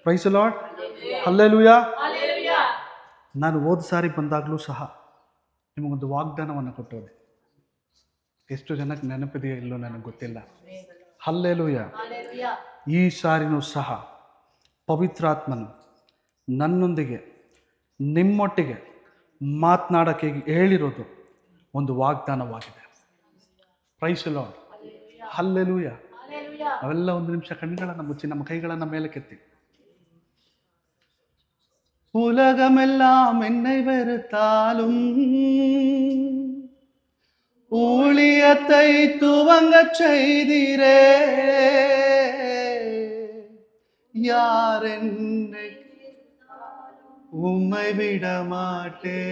Price the Lord. Hallelujah. ನಾನು ಹೋದ ಸಾರಿ ಬಂದಾಗಲೂ ಸಹ ನಿಮಗೊಂದು ವಾಗ್ದಾನವನ್ನು ಕೊಟ್ಟೋದೆ. ಎಷ್ಟು ಜನಕ್ಕೆ ನೆನಪಿದೆಯೋ ಇಲ್ಲೋ ನನಗೆ ಗೊತ್ತಿಲ್ಲ. ಹಲ್ಲೆಲೂಯಾ. ಈ ಸಾರಿನೂ ಸಹ ಪವಿತ್ರಾತ್ಮನು ನನ್ನೊಂದಿಗೆ ನಿಮ್ಮೊಟ್ಟಿಗೆ ಮಾತನಾಡೋಕ್ಕೆ ಹೇಳಿರೋದು ಒಂದು ವಾಗ್ದಾನವಾಗಿದೆ. Praise the Lord. ಹಲ್ಲೆಲೂಯಾ. ಅವೆಲ್ಲ ಒಂದು ನಿಮಿಷ ಕಣ್ಗಳನ್ನು ಮುಚ್ಚಿ ನಮ್ಮ ಕೈಗಳನ್ನು ಮೇಲೆ ಕೆತ್ತಿ. உலகமெல்லாம் என்னை வெறுத்தாலும் ஊழியத்தை துவங்கச் செய்தீரே, யார் என்னை உம்மை விட மாட்டே,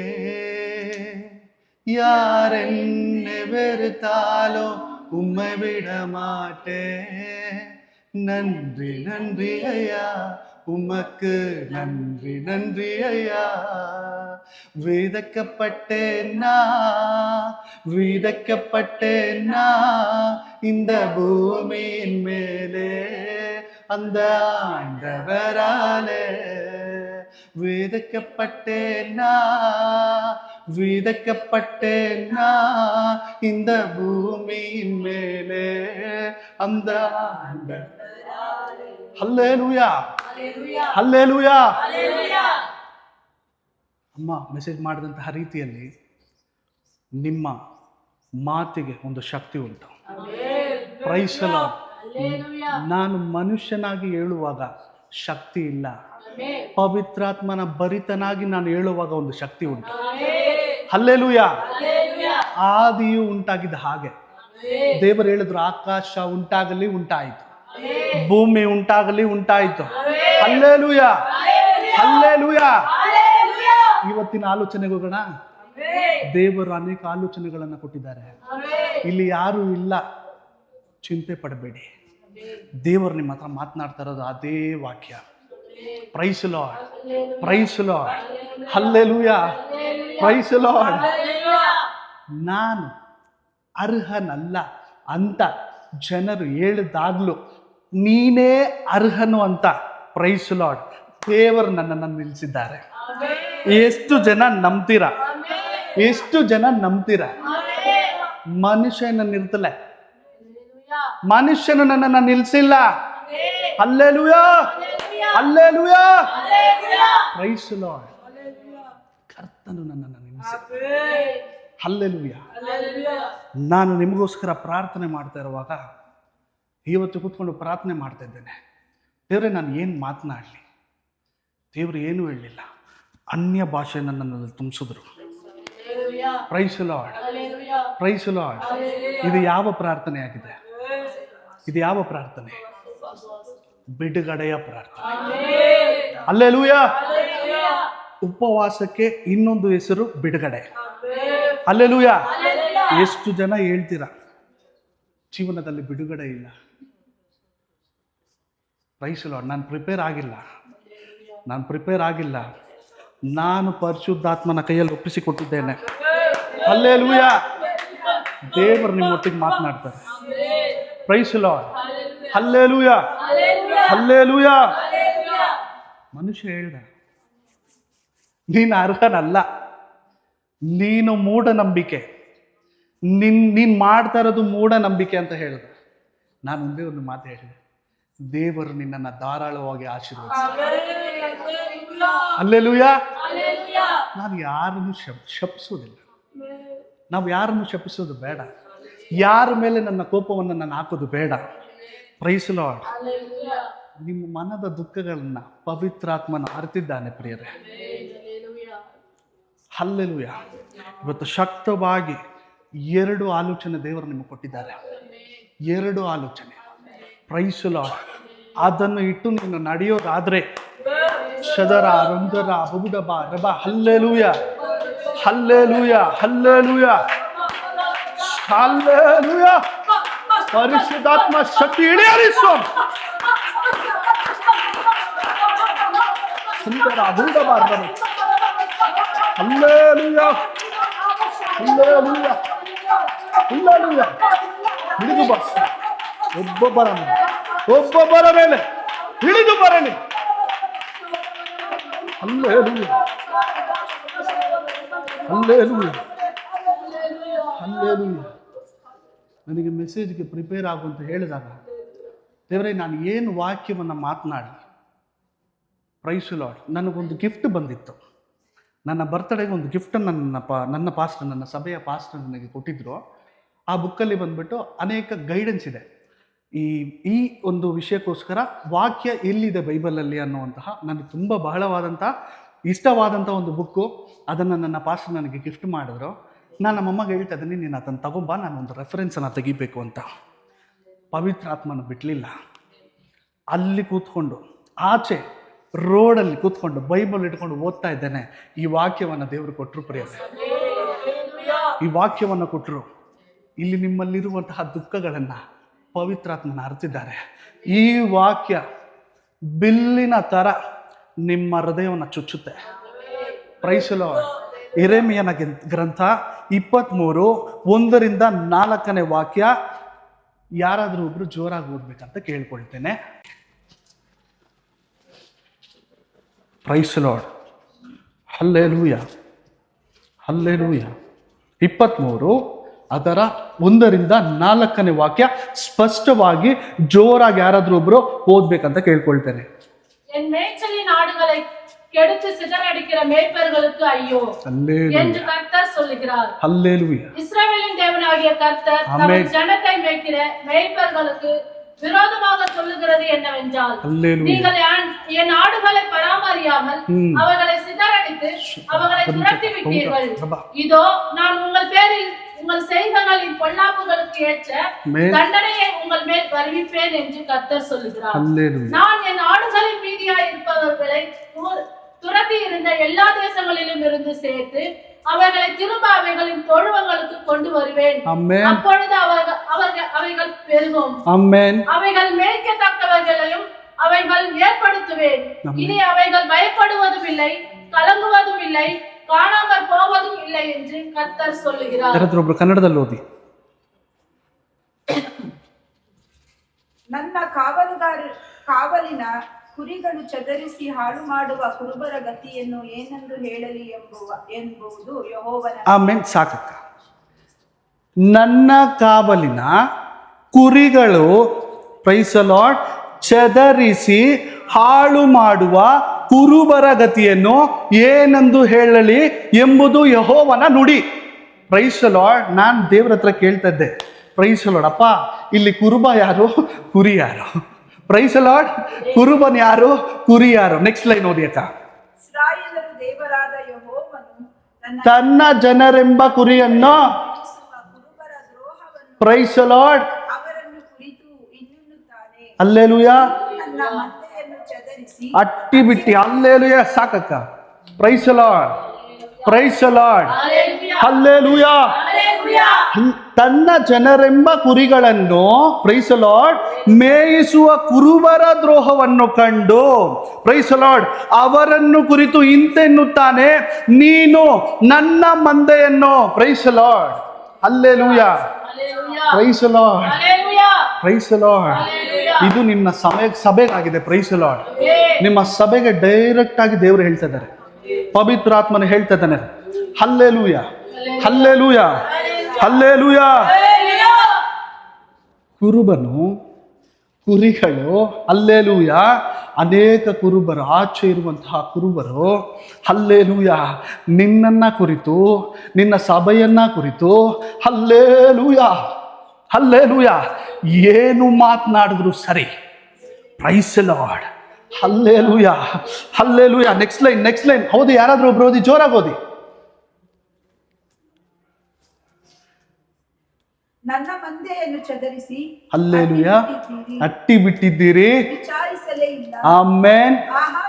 யார் என்னை வெறுத்தாலும் உம்மை விட மாட்டே. நன்றி நன்றி ஐயா, உமக்கு நன்றி நன்றி ஐயா. விதைக்கப்பட்டேன்னா இந்த பூமியின் மேலே அந்த ஆண்டவராலே. விதைக்கப்பட்டேன்னா இந்த பூமியின் மேலே அந்த ஆண்டவர். ಹಲ್ಲೆಲೂಯಾ. ಹಲ್ಲೆಲೂಯಾ. ಅಮ್ಮ ಮೆಸೇಜ್ ಮಾಡಿದಂತಹ ರೀತಿಯಲ್ಲಿ ನಿಮ್ಮ ಮಾತಿಗೆ ಒಂದು ಶಕ್ತಿ ಉಂಟು. Praise the Lord. ನಾನು ಮನುಷ್ಯನಾಗಿ ಹೇಳುವಾಗ ಶಕ್ತಿ ಇಲ್ಲ, ಪವಿತ್ರಾತ್ಮನ ಭರಿತನಾಗಿ ನಾನು ಹೇಳುವಾಗ ಒಂದು ಶಕ್ತಿ ಉಂಟು. ಹಲ್ಲೆಲೂಯಾ. ಆದಿಯು ಉಂಟಾಗಿದ್ದ ಹಾಗೆ ದೇವರು ಹೇಳಿದ್ರು, ಆಕಾಶ ಉಂಟಾಗಲಿ, ಉಂಟಾಯಿತು. ಭೂಮಿ ಉಂಟಾಗಲಿ, ಉಂಟಾಯಿತು. ಹಲ್ಲೆಲೂಯಾ. ಹಲ್ಲೆಲೂಯಾ. ಇವತ್ತಿನ ಆಲೋಚನೆಗೆ ಹೋಗೋಣ. ದೇವರು ಅನೇಕ ಆಲೋಚನೆಗಳನ್ನು ಕೊಟ್ಟಿದ್ದಾರೆ. ಇಲ್ಲಿ ಯಾರು ಇಲ್ಲ, ಚಿಂತೆ ಪಡಬೇಡಿ. ದೇವರು ನಿಮ್ಮ ಹತ್ರ ಮಾತನಾಡ್ತಾ ಇರೋದು ಅದೇ ವಾಕ್ಯ. Praise the Lord. Praise the Lord. Hallelujah. Praise the Lord. ನಾನು ಅರ್ಹನಲ್ಲ ಅಂತ ಜನರು ಹೇಳಿದಾಗ್ಲೂ ನೀನೇ ಅರ್ಹನು ಅಂತ, ಪ್ರೈಸ್ ದಿ ಲಾರ್ಡ್, ದೇವರು ನನ್ನನ್ನು ನಿಲ್ಲಿಸಿದ್ದಾರೆ. ಎಷ್ಟು ಜನ ನಂಬ್ತೀರಾ? ಎಷ್ಟು ಜನ ನಂಬ್ತೀರಾ? ಮನುಷ್ಯನ ನಿಲ್ತಲೆ, ಮನುಷ್ಯನು ನನ್ನನ್ನು ನಿಲ್ಲಿಸಿಲ್ಲ. Hallelujah. Hallelujah. Praise the Lord. ಕರ್ತನು ನನ್ನನ್ನು ನಿಲ್ಲಿಸಿ. ಹಲ್ಲೆಲೂಯಾ. ನಾನು ನಿಮಗೋಸ್ಕರ ಪ್ರಾರ್ಥನೆ ಮಾಡ್ತಾ ಇರುವಾಗ ಇವತ್ತು ಕೂತ್ಕೊಂಡು ಪ್ರಾರ್ಥನೆ ಮಾಡ್ತಾ ಇದ್ದೇನೆ. ದೇವರೇ, ನಾನು ಏನು ಮಾತನಾಡಲಿ? ದೇವರು ಏನೂ ಹೇಳಲಿಲ್ಲ. ಅನ್ಯ ಭಾಷೆ ನನ್ನನ್ನು ತುಂಬಿಸಿದ್ರು. Praise the Lord. Praise the Lord. ಇದು ಯಾವ ಪ್ರಾರ್ಥನೆ ಆಗಿದೆ? ಇದು ಯಾವ ಪ್ರಾರ್ಥನೆ? ಬಿಡುಗಡೆಯ ಪ್ರಾರ್ಥನೆ. ಹಲ್ಲೆಲೂಯಾ. ಉಪವಾಸಕ್ಕೆ ಇನ್ನೊಂದು ಹೆಸರು ಬಿಡುಗಡೆ. ಹಲ್ಲೆಲೂಯಾ. ಎಷ್ಟು ಜನ ಹೇಳ್ತೀರಾ ಜೀವನದಲ್ಲಿ ಬಿಡುಗಡೆ ಇಲ್ಲ? Praise the Lord. ನಾನು ಪ್ರಿಪೇರ್ ಆಗಿಲ್ಲ. ನಾನು ಪರಿಶುದ್ಧಾತ್ಮನ ಕೈಯಲ್ಲಿ ಒಪ್ಪಿಸಿಕೊಟ್ಟಿದ್ದೇನೆ. ಹಲ್ಲೆಲೂಯಾ. ದೇವರು ನಿಮ್ಮೊಟ್ಟಿಗೆ ಮಾತನಾಡ್ತಾರೆ. Praise the Lord. Hallelujah. Hallelujah. ಮನುಷ್ಯ ಹೇಳ್ದ, ನೀನು ಅರ್ಹನಲ್ಲ, ನೀನು ಮೂಢನಂಬಿಕೆ, ನೀನು ಮಾಡ್ತಾ ಇರೋದು ಮೂಢನಂಬಿಕೆ ಅಂತ ಹೇಳಿದ. ನಾನು ಒಂದೇ ಒಂದು ಮಾತು ಹೇಳಿದೆ, ದೇವರು ನಿನ್ನನ್ನು ಧಾರಾಳವಾಗಿ ಆಶೀರ್ವದಿಸಲಿ. ಹಲ್ಲೆಲೂಯಾ. ನಾನು ಯಾರನ್ನು ಶಪಿಸೋದಿಲ್ಲ. ನಾವು ಯಾರನ್ನು ಶಪಿಸೋದು ಬೇಡ. ಯಾರ ಮೇಲೆ ನನ್ನ ಕೋಪವನ್ನು ನಾನು ಹಾಕೋದು ಬೇಡ. Praise the Lord. ನಿಮ್ಮ ಮನದ ದುಃಖಗಳನ್ನ ಪವಿತ್ರಾತ್ಮನ ಅರಿತಿದ್ದಾನೆ ಪ್ರಿಯರೇ. ಹಲ್ಲೆಲೂಯಾ. ಇವತ್ತು ಶಕ್ತವಾಗಿ 2 ಆಲೋಚನೆ ದೇವರು ನಿಮಗೆ ಕೊಟ್ಟಿದ್ದಾರೆ. 2 ಆಲೋಚನೆ. Praise the Lord. ಅದನ್ನು ಇಟ್ಟು ನೀನು ನಡೆಯೋದಾದ್ರೆ ಶದರ ರಂದರ ಬಬುಡಬ ರಬ. ಹಲ್ಲೆಲೂಯಾ. ಹಲ್ಲೆಲೂಯಾ. ಹಲ್ಲೆಲೂಯಾ. ಹಲ್ಲೆಲೂಯಾ. ಪರಿಶುದ್ಧಾತ್ಮ ಶಕ್ತಿ ಇಳಿಯಲಿ ಸ್ವಾಮಿ. ಸುಂದರ ಬಬುಡಬ ರಬ. ಹಲ್ಲೆಲೂಯಾ. ಹಲ್ಲೆಲೂಯಾ. ಹಲ್ಲೆಲೂಯಾ. ಹಿಡಿದು ಬಾ. ಒಬ್ಬೊಬ್ಬರ ಮೇಲೆ ಇಳಿದು ಬರಲಿ. Hallelujah, hallelujah, hallelujah. ನನಗೆ ಮೆಸೇಜ್ಗೆ ಪ್ರಿಪೇರ್ ಆಗು ಅಂತ ಹೇಳಿದಾಗ, ದೇವರೇ ನಾನು ಏನು ವಾಕ್ಯವನ್ನು ಮಾತನಾಡಲಿ. Price lord. ನನಗೊಂದು ಗಿಫ್ಟ್ ಬಂದಿತ್ತು. ನನ್ನ ಬರ್ತ್ಡೇಗೆ ಒಂದು ಗಿಫ್ಟನ್ನು ನನ್ನ ಪಾಸ್ಟರ್, ನನ್ನ ಸಭೆಯ ಪಾಸ್ಟರ್ ನನಗೆ ಕೊಟ್ಟಿದ್ದರು. ಆ ಬುಕ್ಕಲ್ಲಿ ಬಂದ್ಬಿಟ್ಟು ಅನೇಕ ಗೈಡೆನ್ಸ್ ಇದೆ. ಈ ಒಂದು ವಿಷಯಕ್ಕೋಸ್ಕರ ವಾಕ್ಯ ಎಲ್ಲಿದೆ ಬೈಬಲಲ್ಲಿ ಅನ್ನುವಂತಹ ನನಗೆ ತುಂಬ ಬಹಳವಾದಂಥ ಇಷ್ಟವಾದಂಥ ಒಂದು ಬುಕ್ಕು. ಅದನ್ನು ನನ್ನ ಪಾಸ್ಟರ್ ನನಗೆ ಗಿಫ್ಟ್ ಮಾಡಿದ್ರು. ನಾನು ನಮ್ಮಮ್ಮಗೆ ಹೇಳ್ತಾ ಇದ್ದೀನಿ, ನೀನು ಅದನ್ನು ತಗೊಂಬ, ನಾನು ಒಂದು ರೆಫರೆನ್ಸನ್ನು ತೆಗಿಬೇಕು ಅಂತ. ಪವಿತ್ರ ಆತ್ಮನ ಬಿಡಲಿಲ್ಲ. ಅಲ್ಲಿ ಕೂತ್ಕೊಂಡು, ಆಚೆ ರೋಡಲ್ಲಿ ಕೂತ್ಕೊಂಡು ಬೈಬಲ್ ಇಟ್ಕೊಂಡು ಓದ್ತಾ ಇದ್ದೇನೆ. ಈ ವಾಕ್ಯವನ್ನು ದೇವರು ಕೊಟ್ಟರು ಪ್ರಿಯರೇ, ಈ ವಾಕ್ಯವನ್ನು ಕೊಟ್ಟರು. ಇಲ್ಲಿ ನಿಮ್ಮಲ್ಲಿರುವಂತಹ ದುಃಖಗಳನ್ನು ಪವಿತ್ರಾತ್ಮನ ಅರ್ತಿದ್ದಾರೆ. ಈ ವಾಕ್ಯ ಬಿಲ್ಲಿನ ಥರ ನಿಮ್ಮ ಹೃದಯವನ್ನು ಚುಚ್ಚುತ್ತೆ. Price lord. ಯೆರೆಮೀಯನ ಗ್ರಂಥ 23:1-4 ವಾಕ್ಯ ಯಾರಾದರೂ ಒಬ್ರು ಜೋರಾಗಿ ಓದ್ಬೇಕಂತ ಕೇಳ್ಕೊಳ್ತೇನೆ. Praise Lord. Hallelujah, hallelujah. 23:1-4 ವಾಕ್ಯ ಸ್ಪಷ್ಟವಾಗಿ ಜೋರಾಗಿ ಯಾರಾದ್ರೂ ಒಬ್ರು ಓದ್ಬೇಕಂತ ಕೇಳ್ಕೊಳ್ತೇನೆ. என் மேய்ச்சலின் ஆடுகளை கெடுத்து சிதறடிக்கிற மேய்ப்பர்களுக்கு ஐயோ என்று கர்த்தர் சொல்லுகிறார். ஹல்லேலூயா. இஸ்ரவேலின் தேவனாகிய கர்த்தர் தமது ஜனத்தை மேய்க்கிற மேய்ப்பர்களுக்கு விரோதமாக சொல்லுகிறது என்னவென்றால், நீங்கள் என் ஆடுகளை பராமரியாமல் அவர்களை சிதறடித்து அவர்களை துரத்தி விட்டீர்கள். இதோ நான் உங்கள் பேரில் உங்கள் செய்கைகளின் பொல்லாப்புகளுக்கு ஏற்ற தண்டனையை உங்கள் மேல் வருவிப்பேன் என்று கர்த்தர் சொல்லுகிறார். நான் என் ஆடுகளின் மீதியாய் இருப்பவர்களை துரத்தி இருந்த எல்லா தேசங்களிலும் இருந்து சேர்த்து அவர்களை திரும்ப அவைகளின் தொழுவங்களுக்கு கொண்டு வருவேன். அப்பொழுது அவைகள் பெருகும். அவைகள் மேய்க்கத்தக்கவர்களையும் அவைகள் ஏற்படுத்துவேன். இனி அவைகள் பயப்படுவதும் இல்லை, கலங்குவதும் இல்லை, காணாமற் போவதும் இல்லை என்று கர்த்தர் சொல்லுகிறார். ಕನ್ನಡದಲ್ಲಿ ಓದಿ. ನನ್ನ ಕಾವಲಿನ ಕುರಿಗಳು ಚದರಿಸಿ ಹಾಳು ಮಾಡುವ ಕುರುಬರ ಗತಿಯನ್ನು ಏನೆಂದು ಹೇಳಲಿ ಎಂಬುದು ಯೆಹೋವನ. ಆಮೆನ್. ಸಾಕಕ್ಕ. ನನ್ನ ಕಾವಲಿನ ಕುರಿಗಳು, ಪ್ರೈಸ್ ದಿ ಲಾರ್ಡ್, ಚದರಿಸಿ ಹಾಳು ಮಾಡುವ ಕುರುಬರ ಗತಿಯನ್ನು ಏನೆಂದು ಹೇಳಲಿ ಎಂಬುದು ಯೆಹೋವನ ನುಡಿ. Praise the Lord. ನಾನು ದೇವರ ಹತ್ರ ಕೇಳ್ತಾ ಇದ್ದೆ, ಪ್ರೈಸ್ ದಿ ಲಾರ್ಡ್, ಅಪ್ಪ ಇಲ್ಲಿ ಕುರುಬ ಯಾರು, ಕುರಿ ಯಾರು? Price the lord. ಕುರುಬನ್ ಯಾರು, ಕುರಿ ಯಾರು? ನೆಕ್ಸ್ಟ್ ಲೈನ್ ಓದಿ ಅಕ್ಕ. ಇಸ್ರಾಯೇಲರ ದೇವರಾದ ಯೆಹೋವನು ತನ್ನ ಜನರೆಂಬ ಕುರಿಯನ್ನು, ಕುರುಬರ ದ್ರೋಹವನ್ನು, ಪ್ರೈಸ್ ದಿ ಲಾರ್ಡ್, ಅವರನ್ನು ಕುರಿತು ಇನ್ನುತ್ತಾನೆ. ಹಲ್ಲೆಲೂಯಾ. ನನ್ನ ಮಂದೆಯನ್ನು ಚದರಿಸಿ ಅಟ್ಟಿ ಬಿಟ್ಟಿ. ಹಲ್ಲೆಲೂಯಾ. ಸಾಕಕ್ಕ. Praise the Lord, praise the Lord, hallelujah. ತನ್ನ ಜನರೆಂಬ ಕುರಿಗಳನ್ನು, ಪ್ರೈಸ್ ದಿ ಲಾರ್ಡ್, ಮೇಯಿಸುವ ಕುರುಬರ ದ್ರೋಹವನ್ನು ಕಂಡು, ಪ್ರೈಸ್ ದಿ ಲಾರ್ಡ್, ಅವರನ್ನು ಕುರಿತು ಇಂತೆನ್ನುತ್ತಾನೆ, ನೀನು ನನ್ನ ಮಂದೆಯನ್ನು, praise the Lord, hallelujah, praise the Lord, praise the Lord. ಇದು ನಿಮ್ಮ ಸಭೆಗಾಗಿದೆ. Price the Lord. ನಿಮ್ಮ ಸಭೆಗೆ ಡೈರೆಕ್ಟ್ ಆಗಿ ದೇವರು ಹೇಳ್ತಾ ಇದ್ದಾರೆ, ಪವಿತ್ರಾತ್ಮನ ಹೇಳ್ತಾ ಇದ್ದಾನೆ. Hallelujah, hallelujah, hallelujah. ಕುರುಬನು, ಕುರಿಗಳು, ಹಲ್ಲೆಲೂಯಾ. ಅನೇಕ ಕುರುಬರು, ಆಚೆ ಇರುವಂತಹ ಕುರುಬರು, ಹಲ್ಲೆಲೂಯಾ, ನಿನ್ನನ್ನ ಕುರಿತು, ನಿನ್ನ ಸಭೆಯನ್ನ ಕುರಿತು, ಹಲ್ಲೆಲೂಯಾ, ಹಲ್ಲೆಲೂಯಾ, ಏನು ಮಾತನಾಡಿದ್ರು ಸರಿ. Praise the Lord. Hallelujah, hallelujah. Next line, next line. ಹೌದು, ಯಾರಾದ್ರೂ ಒಬ್ರು ಓದಿ, ಜೋರಾಗಿ ಓದಿ. ನನ್ನ ಮಂದೆಯನ್ನು ಚದರಿಸಿ, ಹಲ್ಲೆಲೂಯಾ, ಅಟ್ಟಿ ಬಿಟ್ಟಿದ್ದೀರಿ, ವಿಚಾರಿಸಲೇ ಇಲ್ಲ. ಆಮೆನ್. ಆಹಾ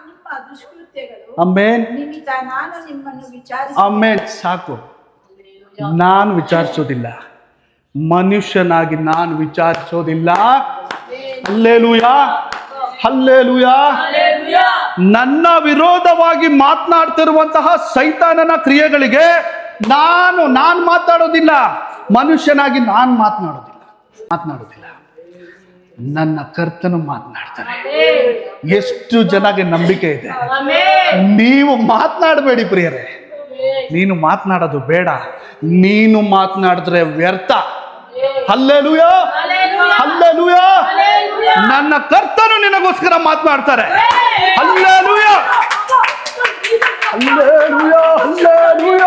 ನಿಮ್ಮ ದುಷ್ಕೃತ್ಯಗಳು ಆಮೆನ್ ನಿಮಿತ್ತ ನಾನು ನಿಮ್ಮನ್ನು ವಿಚಾರಿಸಿ. ಆಮೆನ್. ಸಾಕು. ನಾನು ವಿಚಾರಿಸೋದಿಲ್ಲ, ಮನುಷ್ಯನಾಗಿ ನಾನು ವಿಚಾರಿಸೋದಿಲ್ಲ. Hallelujah, hallelujah. ನನ್ನ ವಿರೋಧವಾಗಿ ಮಾತನಾಡ್ತಿರುವಂತಹ ಸೈತಾನನ ಕ್ರಿಯೆಗಳಿಗೆ ನಾನು ಮಾತಾಡೋದಿಲ್ಲ. ಮನುಷ್ಯನಾಗಿ ನಾನು ಮಾತನಾಡೋದಿಲ್ಲ. ನನ್ನ ಕರ್ತನು ಮಾತನಾಡ್ತಾರೆ. ಎಷ್ಟು ಜನಗೆ ನಂಬಿಕೆ ಇದೆ? ನೀವು ಮಾತನಾಡಬೇಡಿ ಪ್ರಿಯರೇ, ನೀನು ಮಾತನಾಡೋದು ಬೇಡ. ನೀನು ಮಾತನಾಡಿದ್ರೆ ವ್ಯರ್ಥ. Hallelujah, hallelujah. ನನ್ನ ಕರ್ತನು ನಿನಗೋಸ್ಕರ ಮಾತನಾಡ್ತಾರೆ. Hallelujah, hallelujah, hallelujah.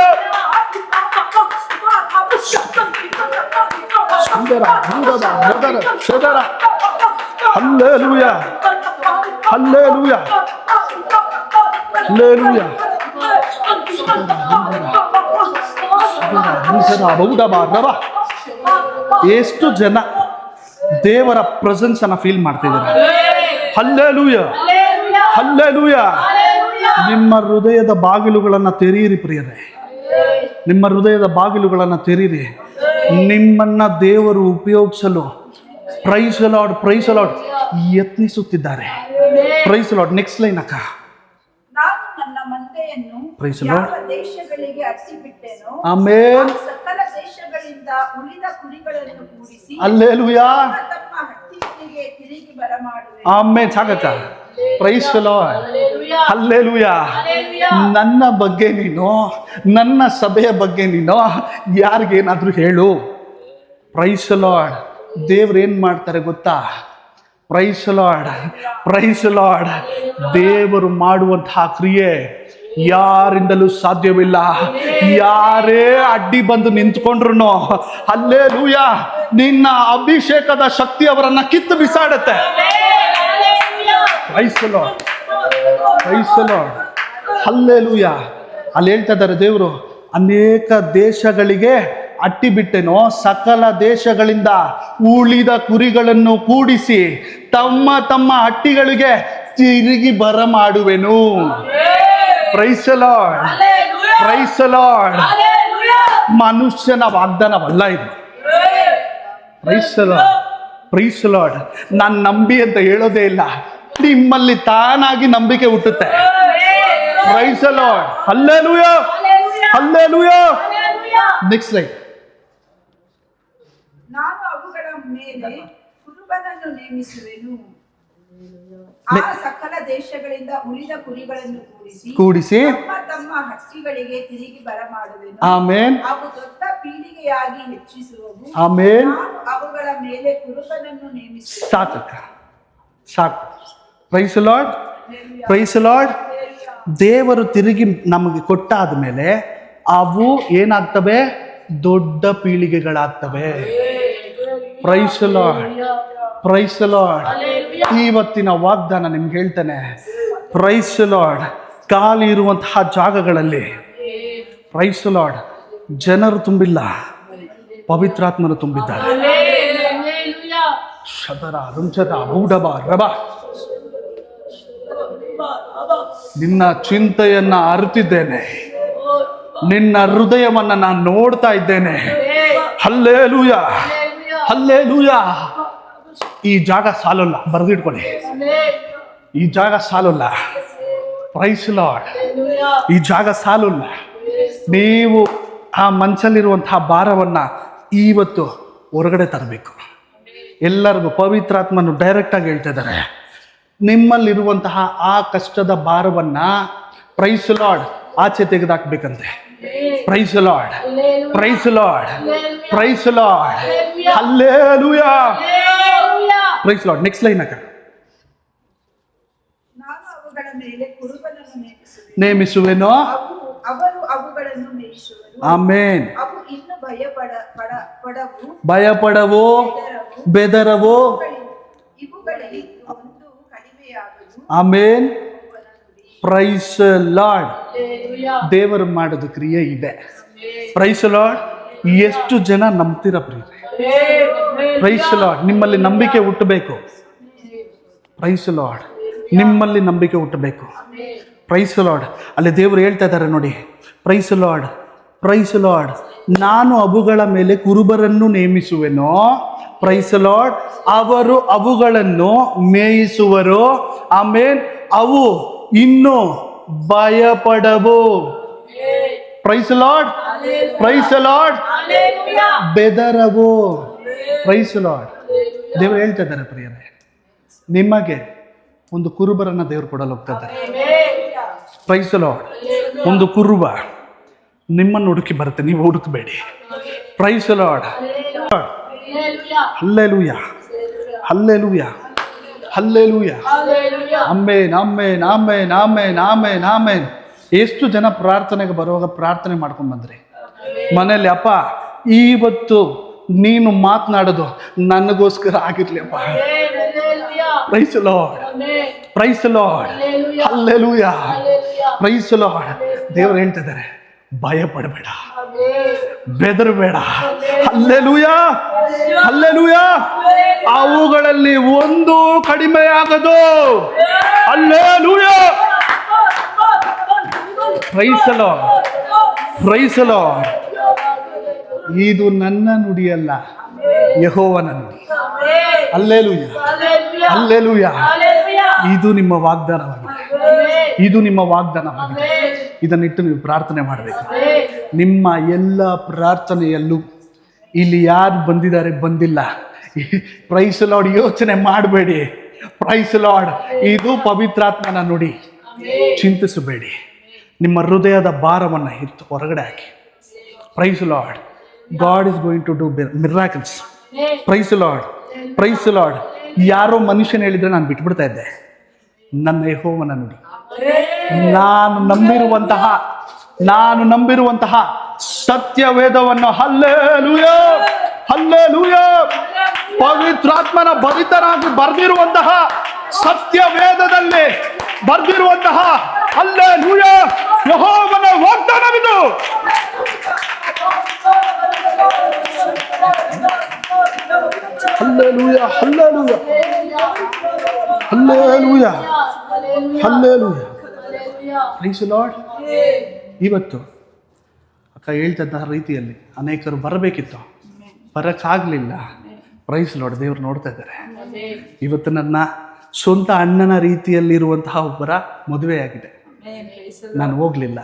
ಸುಂದರ ಸುಂದರ ಮದರ ಸದರ. Hallelujah, hallelujah, hallelujah. ಎಷ್ಟು ಜನ ದೇವರ ಪ್ರೆಸೆನ್ಸ್ ಅನ್ನ ಫೀಲ್ ಮಾಡ್ತಿದ್ದಾರೆ? Hallelujah, hallelujah. ನಿಮ್ಮ ಹೃದಯದ ಬಾಗಿಲುಗಳನ್ನ ತೆರೀರಿ ಪ್ರಿಯರೇ, ನಿಮ್ಮ ಹೃದಯದ ಬಾಗಿಲುಗಳನ್ನ ತೆರೀರಿ. ನಿಮ್ಮನ್ನ ದೇವರು ಉಪಯೋಗಿಸಲು ಪ್ರೈಸ್ ಲಾರ್ಡ್, ಪ್ರೈಸ್ ಲಾರ್ಡ್ ಯತ್ನಿಸುತ್ತಿದ್ದಾರೆ. Praise Lord. ನೆಕ್ಸ್ಟ್ ಲೈನ್ ಅಕ್ಕ. ನಾನು ನನ್ನ ಮಂದೆಯನ್ನು Praise the Lord. ಯಾವ ದೇಶಗಳಿಗೆ ಅಟ್ಟಿಬಿಟ್ಟೆನೋ ಆಮೆನ್. ಆ ಸಕಲ ದೇಶಗಳಿಂದ ಉಳಿದ ಕುರಿಗಳನ್ನು ಕೂಡಿಸಿ ಹಲ್ಲೆಲೂಯಾ, ತಮ್ಮ ಹಟ್ಟಿಗಳಿಗೆ ತಿರುಗಿ ಬರಮಾಡುವೆ. ಆಮೆನ್. ಸಾಕಕ್ಕ. Praise Lord, hallelujah. ನನ್ನ ಬಗ್ಗೆ ನೀನು, ನನ್ನ ಸಭೆಯ ಬಗ್ಗೆ ನೀನು ಯಾರಿಗೇನಾದ್ರೂ ಹೇಳು. Praise Lord. ದೇವ್ರು ಏನ್ ಮಾಡ್ತಾರೆ ಗೊತ್ತಾ? Praise Lord, praise Lord. ದೇವರು ಮಾಡುವಂತಹ ಕ್ರಿಯೆ ಯಾರಿಂದಲೂ ಸಾಧ್ಯವಿಲ್ಲ. ಯಾರೇ ಅಡ್ಡಿ ಬಂದು ನಿಂತ್ಕೊಂಡ್ರು ಹಲ್ಲೆಲೂಯಾ, ನಿನ್ನ ಅಭಿಷೇಕದ ಶಕ್ತಿ ಅವರನ್ನ ಕಿತ್ತು ಬಿಸಾಡುತ್ತೆ. Praise Lord, praise Lord, hallelujah. ಅಲ್ಲಿ ಹೇಳ್ತಾ ಇದ್ದಾರೆ ದೇವರು, ಅನೇಕ ದೇಶಗಳಿಗೆ ಅಟ್ಟಿ ಬಿಟ್ಟೆನೋ, ಸಕಲ ದೇಶಗಳಿಂದ ಉಳಿದ ಕುರಿಗಳನ್ನು ಕೂಡಿಸಿ ತಮ್ಮ ತಮ್ಮ ಹಟ್ಟಿಗಳಿಗೆ ತಿರುಗಿ ಬರಮಾಡುವೆನು. Praise Lord, praise Lord. ಮನುಷ್ಯನ ವಾಗ್ದಾನವಲ್ಲ ಇದು. Praise Lord, praise Lord. ನಾನು ನಂಬಿ ಅಂತ ಹೇಳೋದೇ ಇಲ್ಲ, ನಿಮ್ಮಲ್ಲಿ ತಾನಾಗಿ ನಂಬಿಕೆ ಹುಟ್ಟುತ್ತೆ. Praise Lord, hallelujah, hallelujah. Next line. ನಾನು ಅವುಗಳ ಮೇಲೆ ಕುರುಬನನ್ನು ನೇಮಿಸುವೆನು. ಆ ಸಕಲ ದೇಶಗಳಿಂದ ಉಳಿದ ಕುರಿಗಳನ್ನು ಕೂಡಿಸಿ ತಮ್ಮ ತಮ್ಮ ಹಟ್ಟಿಗಳಿಗೆ ತಿರುಗಿ ಬರಮಾಡುವೆನು. ಆಮೆನ್. ಅವು ದೊಡ್ಡ ಪೀಳಿಗೆಯಾಗಿ ಹೆಚ್ಚಿಸುವವು. ಆಮೆನ್. ನಾನು ಅವುಗಳ ಮೇಲೆ ಕುರುಬನನ್ನು ನೇಮಿಸುವೆನು. ಸಾಕಕ್ಕ, ಸಾಕು. Praise Lord, praise Lord. ದೇವರು ತಿರುಗಿ ನಮಗೆ ಕೊಟ್ಟಾದ ಮೇಲೆ ಅವು ಏನಾಗ್ತವೆ? ದೊಡ್ಡ ಪೀಳಿಗೆಗಳಾಗ್ತವೆ. Praise Lord, praise Lord. ಇವತ್ತಿನ ವಾಗ್ದಾನ ನಿಮ್ಗೆ ಹೇಳ್ತೇನೆ. Praise Lord. ಖಾಲಿ ಇರುವಂತಹ ಜಾಗಗಳಲ್ಲಿ ಪ್ರೈಸ್ ಲಾರ್ಡ್ ಜನರು ತುಂಬಿಲ್ಲ, ಪವಿತ್ರಾತ್ಮರು ತುಂಬಿದ್ದಾರೆ. ಶದರ ರುಂಚದ ಔಡಬ ರಬ. ನಿನ್ನ ಚಿಂತೆಯನ್ನ ಅರಿತಿದ್ದೇನೆ, ನಿನ್ನ ಹೃದಯವನ್ನ ನಾನು ನೋಡ್ತಾ ಇದ್ದೇನೆ. Hallelujah, hallelujah. ಈ ಜಾಗ ಸಾಲಲ್ಲ, ಬರೆದಿಟ್ಕೊಳ್ಳಿ. ಈ ಜಾಗ ಸಾಲಲ್ಲ. Praise Lord. ಈ ಜಾಗ ಸಾಲಲ್ಲ. ನೀವು ಆ ಮನಸ್ಸಲ್ಲಿರುವಂತಹ ಭಾರವನ್ನ ಇವತ್ತು ಹೊರಗಡೆ ತರಬೇಕು. ಎಲ್ಲರಿಗೂ ಪವಿತ್ರಾತ್ಮನು ಡೈರೆಕ್ಟ್ ಆಗಿ ಹೇಳ್ತಾ ಇದ್ದಾರೆ, ನಿಮ್ಮಲ್ಲಿರುವಂತಹ ಆ ಕಷ್ಟದ ಭಾರವನ್ನ ಪ್ರೈಸ್ ಲಾರ್ಡ್ ಆಚೆ ತೆಗೆದಾಕ್ಬೇಕಂತೆ. Praise Lord, praise Lord, praise Lord. Hallelujah, praise Lord. Next line ಅಕ್ಕ. ನಾನು ಅವುಗಳ ಮೇಲೆ ಕುರುಬನನ್ನು ನೇಮಿಸುವೆನೋ, ಅವರು ಅವುಗಳನ್ನು ಮೇಯಿಸುವರು. ಆಮೆನ್. ಅವು ಇನ್ನು ಭಯಪಡವು, ಭಯಪಡವು, ಬೆದರವು. ಇವುಗಳಲ್ಲಿ ಒಂದು ಕಡಿಮೆಯಾಗದು. ಆಮೆನ್. Price Lord. ದೇವರು ಮಾಡೋದು ಕ್ರಿಯೆ ಇದೆ. Praise Lord. ಎಷ್ಟು ಜನ ನಂಬ್ತೀರ ಪ್ರಿಯರೇ? Praise Lord. ನಿಮ್ಮಲ್ಲಿ ನಂಬಿಕೆ ಹುಟ್ಟಬೇಕು. Praise Lord. ನಿಮ್ಮಲ್ಲಿ ನಂಬಿಕೆ ಹುಟ್ಟಬೇಕು. Praise Lord. ಅಲ್ಲಿ ದೇವರು ಹೇಳ್ತಾ ಇದ್ದಾರೆ ನೋಡಿ, ಪ್ರೈಸ್ ಲಾರ್ಡ್, ಪ್ರೈಸ್ ಲಾರ್ಡ್. ನಾನು ಅವುಗಳ ಮೇಲೆ ಕುರುಬರನ್ನು ನೇಮಿಸುವೆನೋ. Price lord. ಅವರು ಅವುಗಳನ್ನು ಮೇಯಿಸುವರು. ಆಮೇನ್. ಅವು ಇನ್ನು ಭಯಪಡವು. Praise Lord, praise Lord. ಬೆದರವು. Praise Lord. ದೇವರು ಹೇಳ್ತಾ ಇದ್ದಾರೆ ಪ್ರಿಯರೇ, ನಿಮಗೆ ಒಂದು ಕುರುಬರನ್ನ ದೇವರು ಕೊಡಲು ಹೋಗ್ತಾ ಇದ್ದಾರೆ. Praise the Lord. ಒಂದು ಕುರುಬ ನಿಮ್ಮನ್ನು ಹುಡುಕಿ ಬರುತ್ತೆ, ನೀವು ಹುಡುಕಬೇಡಿ. Praise the Lord. Hallelujah, hallelujah, hallelujah. Amen, amen, amen, amen, amen, amen. ಎಷ್ಟು ಜನ ಪ್ರಾರ್ಥನೆಗೆ ಬರುವಾಗ ಪ್ರಾರ್ಥನೆ ಮಾಡ್ಕೊಂಡು ಬಂದ್ರಿ ಮನೆಯಲ್ಲಿ, ಅಪ್ಪ ಇವತ್ತು ನೀನು ಮಾತನಾಡೋದು ನನಗೋಸ್ಕರ ಆಗಿರ್ಲಿ ಅಪ್ಪ. Praise the Lord, praise the Lord, hallelujah, praise the Lord. ದೇವರು ಹೇಳ್ತಿದ್ದಾರೆ, ಭಯ ಪಡಬೇಡ, ಬೆದರಬೇಡ. Hallelujah, hallelujah. ಅವುಗಳಲ್ಲಿ ಒಂದು ಕಡಿಮೆ ಆಗದು. Hallelujah, praise the Lord, praise the Lord. ಇದು ನನ್ನ ನುಡಿಯಲ್ಲ, ಯೆಹೋವನ ನುಡಿ. Hallelujah, hallelujah. ಇದು ನಿಮ್ಮ ವಾಗ್ದಾನವಾಗಿದೆ, ಇದು ನಿಮ್ಮ ವಾಗ್ದಾನವಾಗಿದೆ. ಇದನ್ನಿಟ್ಟು ನೀವು ಪ್ರಾರ್ಥನೆ ಮಾಡಬೇಕು. ನಿಮ್ಮ ಎಲ್ಲ ಪ್ರಾರ್ಥನೆಯಲ್ಲೂ ಇಲ್ಲಿ ಯಾರು ಬಂದಿದ್ದಾರೆ ಬಂದಿಲ್ಲ, ಪ್ರೈಸ್ ದಿ ಲಾರ್ಡ್ ಯೋಚನೆ ಮಾಡಬೇಡಿ. Praise the Lord. ಇದು ಪವಿತ್ರಾತ್ಮನ ನುಡಿ. ಚಿಂತಿಸಬೇಡಿ. ನಿಮ್ಮ ಹೃದಯದ ಭಾರವನ್ನು ಎತ್ತು ಹೊರಗಡೆ ಹಾಕಿ. Praise the Lord. God is going to do miracles. Praise the Lord, praise the Lord. ಯಾರೋ ಮನುಷ್ಯನ ಹೇಳಿದ್ರೆ ನಾನು ಬಿಟ್ಬಿಡ್ತಾ ಇದ್ದೆ. ನನ್ನ ಯೆಹೋವನ ನುಡಿ, ನಾನು ನಂಬಿರುವಂತಹ ಸತ್ಯ ವೇದವನ್ನು, ಹಲ್ಲೆಲೂಯಾ, ಹಲ್ಲೆಲೂಯಾ, ಪವಿತ್ರಾತ್ಮನ ಭರಿತರಾಗಿ ಬರೆದಿರುವಂತಹ ಸತ್ಯ ವೇದದಲ್ಲಿ ಬರೆದಿರುವಂತಹ ಹಲ್ಲೆಲೂಯಾ ಯೆಹೋವನ ವಾಗ್ದಾನವಿದು. Hallelujah, hallelujah, hallelujah, hallelujah. Praise the Lord. ಇವತ್ತು ಅಕ್ಕ ಹೇಳ್ತಿದ್ದ ರೀತಿಯಲ್ಲಿ ಅನೇಕರು ಬರಬೇಕಿತ್ತು, ಬರೋಕ್ಕಾಗಲಿಲ್ಲ. Price the Lord. ದೇವರು ನೋಡ್ತಾ ಇದ್ದಾರೆ. ಇವತ್ತು ನನ್ನ ಸ್ವಂತ ಅಣ್ಣನ ರೀತಿಯಲ್ಲಿರುವಂತಹ ಒಬ್ಬರ ಮದುವೆಯಾಗಿದೆ, ನಾನು ಹೋಗಲಿಲ್ಲ.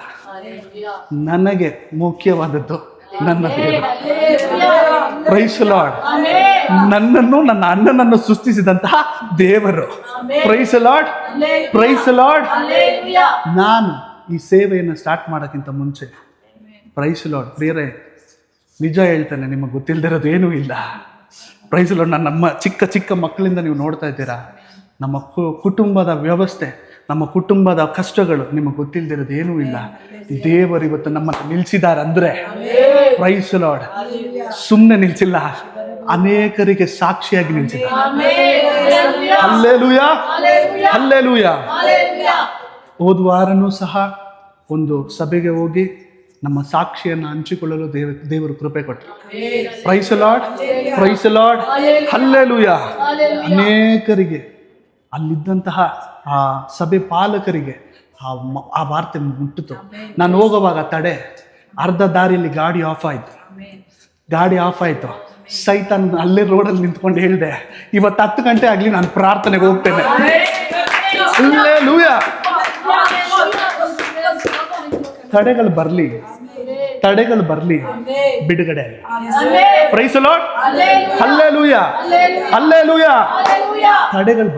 ನನಗೆ ಮುಖ್ಯವಾದದ್ದು ನನ್ನ ದೇವರು. Praise the Lord. ನನ್ನನ್ನು, ನನ್ನ ಅಣ್ಣನನ್ನು ಸೃಷ್ಟಿಸಿದಂತಹ ದೇವರು. Praise the Lord, praise the Lord. ನಾನು ಈ ಸೇವೆಯನ್ನು ಸ್ಟಾರ್ಟ್ ಮಾಡೋಕ್ಕಿಂತ ಮುಂಚೆ, ಪ್ರೈಸ್ ದಿ ಲಾರ್ಡ್ ಪ್ರಿಯರೇ, ನಿಜ ಹೇಳ್ತಾನೆ, ನಿಮಗೆ ಗೊತ್ತಿಲ್ಲದಿರೋದು ಏನೂ ಇಲ್ಲ. Praise the Lord. ನಮ್ಮ ಚಿಕ್ಕ ಚಿಕ್ಕ ಮಕ್ಕಳಿಂದ ನೀವು ನೋಡ್ತಾ ಇದ್ದೀರಾ, ನಮ್ಮ ಕುಟುಂಬದ ವ್ಯವಸ್ಥೆ, ನಮ್ಮ ಕುಟುಂಬದ ಕಷ್ಟಗಳು ನಿಮಗೆ ಗೊತ್ತಿಲ್ಲದಿರೋದು ಏನೂ ಇಲ್ಲ. ದೇವರು ಇವತ್ತು ನಮ್ಮನ್ನು ನಿಲ್ಲಿಸಿದ್ದಾರೆ ಅಂದರೆ, ಪ್ರೈಸ್ ದಿ ಲಾರ್ಡ್, ಸುಮ್ಮನೆ ನಿಲ್ಲಿಸಿಲ್ಲ, ಅನೇಕರಿಗೆ ಸಾಕ್ಷಿಯಾಗಿ ನಿಲ್ಲಿಸಿದ್ದಾರೆ. Hallelujah, hallelujah. ಹೋದ ವಾರನೂ ಸಹ ಒಂದು ಸಭೆಗೆ ಹೋಗಿ ನಮ್ಮ ಸಾಕ್ಷಿಯನ್ನು ಹಂಚಿಕೊಳ್ಳಲು ದೇವರು ಕೃಪೆ ಕೊಟ್ಟರು. Praise the Lord, praise the Lord, hallelujah. ಅನೇಕರಿಗೆ ಅಲ್ಲಿದ್ದಂತಹ ಆ ಸಭೆ ಪಾಲಕರಿಗೆ ಆ ವಾರ್ತೆ ಮುಟ್ಟಿತು. ನಾನು ಹೋಗುವಾಗ ಅರ್ಧ ದಾರಿಯಲ್ಲಿ ಗಾಡಿ ಆಫ್ ಆಯಿತು. ಸೈತಾನ್ ಅಲ್ಲೇ ರೋಡಲ್ಲಿ ನಿಂತ್ಕೊಂಡು ಹೇಳಿದೆ, ಇವತ್ತು 10 ಗಂಟೆ ಆಗಲಿ ನಾನು ಪ್ರಾರ್ಥನೆಗೆ ಹೋಗ್ತೇನೆ. ಹಲ್ಲೆಲೂಯಾ. ತಡೆಗಳು ಬರಲಿ, ಬಿಡುಗಡೆ ಆಗಲಿ. Praise the Lord, hallelujah, hallelujah. ತಡೆಗಳು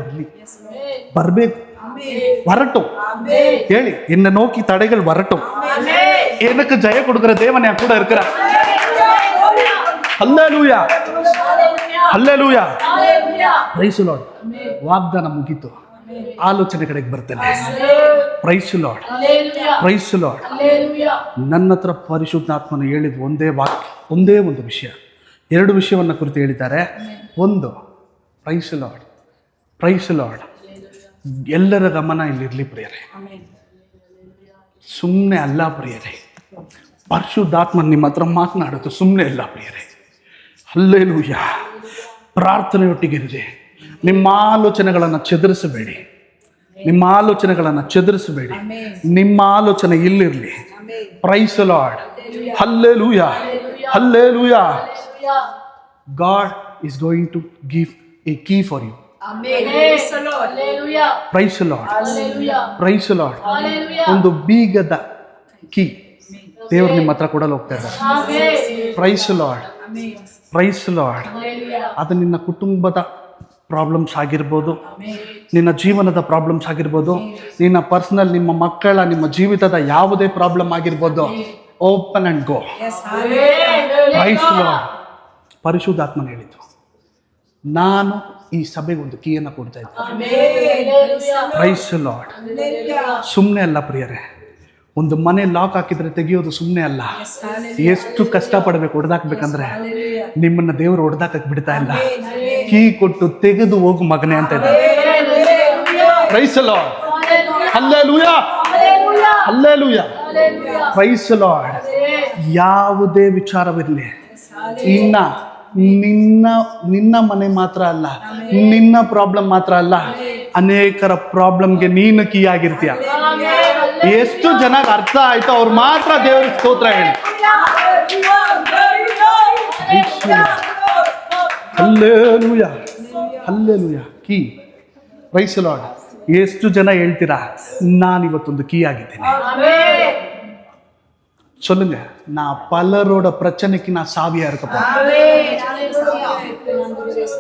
ಬರಬೇಕು, ಹೊರಟು ಹೇಳಿ, ಇನ್ನು ನೋಕಿ ತಡೆಗಳು ಹೊರಟು. ಏನಕ್ಕೆ ಜಯ ಕೊಡುಗರ ದೇವನೇ ಕೂಡ ಇರ್ಕರ. Hallelujah, hallelujah. Praise the Lord. ವಾಗ್ದಾನ ಮುಗೀತು, ಆಲೋಚನೆ ಕಡೆಗೆ ಬರ್ತೇನೆ. Praise the Lord, praise the Lord. ನನ್ನ ಹತ್ರ ಪರಿಶುದ್ಧಾತ್ಮನು ಹೇಳಿದ ಒಂದೇ ಒಂದು ವಿಷಯ, 2 ವಿಷಯವನ್ನು ಕುರಿತು ಹೇಳಿದ್ದಾರೆ. ಒಂದು, praise the Lord, praise the Lord. ಎಲ್ಲರ ಗಮನ ಇಲ್ಲಿರಲಿ ಪ್ರಿಯರೇ, ಸುಮ್ಮನೆ ಅಲ್ಲ ಪ್ರಿಯರೇ. ಪರಿಶುದ್ಧಾತ್ಮ ನಿಮ್ಮ ಹತ್ರ ಮಾತನಾಡೋದು ಸುಮ್ಮನೆ ಅಲ್ಲ ಪ್ರಿಯರೇ. ಹಲ್ಲೆಲೂಯಾ. ಪ್ರಾರ್ಥನೆಯೊಟ್ಟಿಗಿರಿ. ನಿಮ್ಮ ಆಲೋಚನೆಗಳನ್ನು ಚದುರಿಸಬೇಡಿ, ನಿಮ್ಮ ಆಲೋಚನೆ ಇಲ್ಲಿರಲಿ. Praise the Lord, hallelujah, hallelujah. God is going to give a key for you. Praise the Lord, praise the Lord. ಒಂದು ಬೀಗದ ಕೀ ದೇವರು ನಿಮ್ಮ ಹತ್ರ ಕೊಡಲು ಹೋಗ್ತಾ ಇದ್ದಾರೆ. Praise the Lord. Praise Lord. ಅದು ನಿನ್ನ ಕುಟುಂಬದ ಪ್ರಾಬ್ಲಮ್ಸ್ ಆಗಿರ್ಬೋದು, ನಿನ್ನ ಜೀವನದ ಪ್ರಾಬ್ಲಮ್ಸ್ ಆಗಿರ್ಬೋದು, ನಿನ್ನ ಪರ್ಸನಲ್, ನಿಮ್ಮ ಮಕ್ಕಳ, ನಿಮ್ಮ ಜೀವಿತದ ಯಾವುದೇ ಪ್ರಾಬ್ಲಮ್ ಆಗಿರ್ಬೋದು. Open and go. Praise Lord. ಪರಿಶುದ್ಧಾತ್ಮನ ಹೇಳಿತು, ನಾನು ಈ ಸಭೆಗೆ ಒಂದು ಕೀಯನ್ನು ಕೊಡ್ತಾ ಇದ್ದೆ. Praise Lord. ಸುಮ್ಮನೆ ಅಲ್ಲ ಪ್ರಿಯರೇ, ಒಂದು ಮನೆ ಲಾಕ್ ಹಾಕಿದ್ರೆ ತೆಗೆಯೋದು ಸುಮ್ಮನೆ ಅಲ್ಲ. ಎಷ್ಟು ಕಷ್ಟಪಡಬೇಕು ಹೊಡೆದಾಕ್ಬೇಕಂದ್ರೆ, ನಿಮ್ಮನ್ನ ದೇವರು ಹೊಡೆದಾಕಕ್ಕೆ ಬಿಡ್ತಾ ಇಲ್ಲ. ಕೀ ಕೊಟ್ಟು ತೆಗೆದು ಹೋಗು ಮಗನೇ ಅಂತ ಇದ್ದಾರೆ. Praise Lord. Hallelujah, hallelujah. Praise Lord. ಯಾವುದೇ ವಿಚಾರವಿರಲಿ, ಇನ್ನ ನಿನ್ನ ಮನೆ ಮಾತ್ರ ಅಲ್ಲ, ನಿನ್ನ ಪ್ರಾಬ್ಲಮ್ ಮಾತ್ರ ಅಲ್ಲ, ಅನೇಕರ ಪ್ರಾಬ್ಲಮ್ಗೆ ನೀನು ಕೀ ಆಗಿರ್ತೀಯ. ಎಷ್ಟು ಜನಕ್ಕೆ ಅರ್ಥ ಆಯ್ತು ಅವ್ರು ಮಾತ್ರ ದೇವರಿಗೆ ಸ್ತೋತ್ರ ಹೇಳಿ. Hallelujah, hallelujah. ಕೀ. Praise Lord. ಎಷ್ಟು ಜನ ಹೇಳ್ತೀರಾ, ನಾನಿವತ್ತೊಂದು ಕೀ ಆಗಿದ್ದೇನೆ. சொல்லுங்க, நான் பலரோட பிரச்சனைக்கு நான் சாவியா இருக்கப்பா.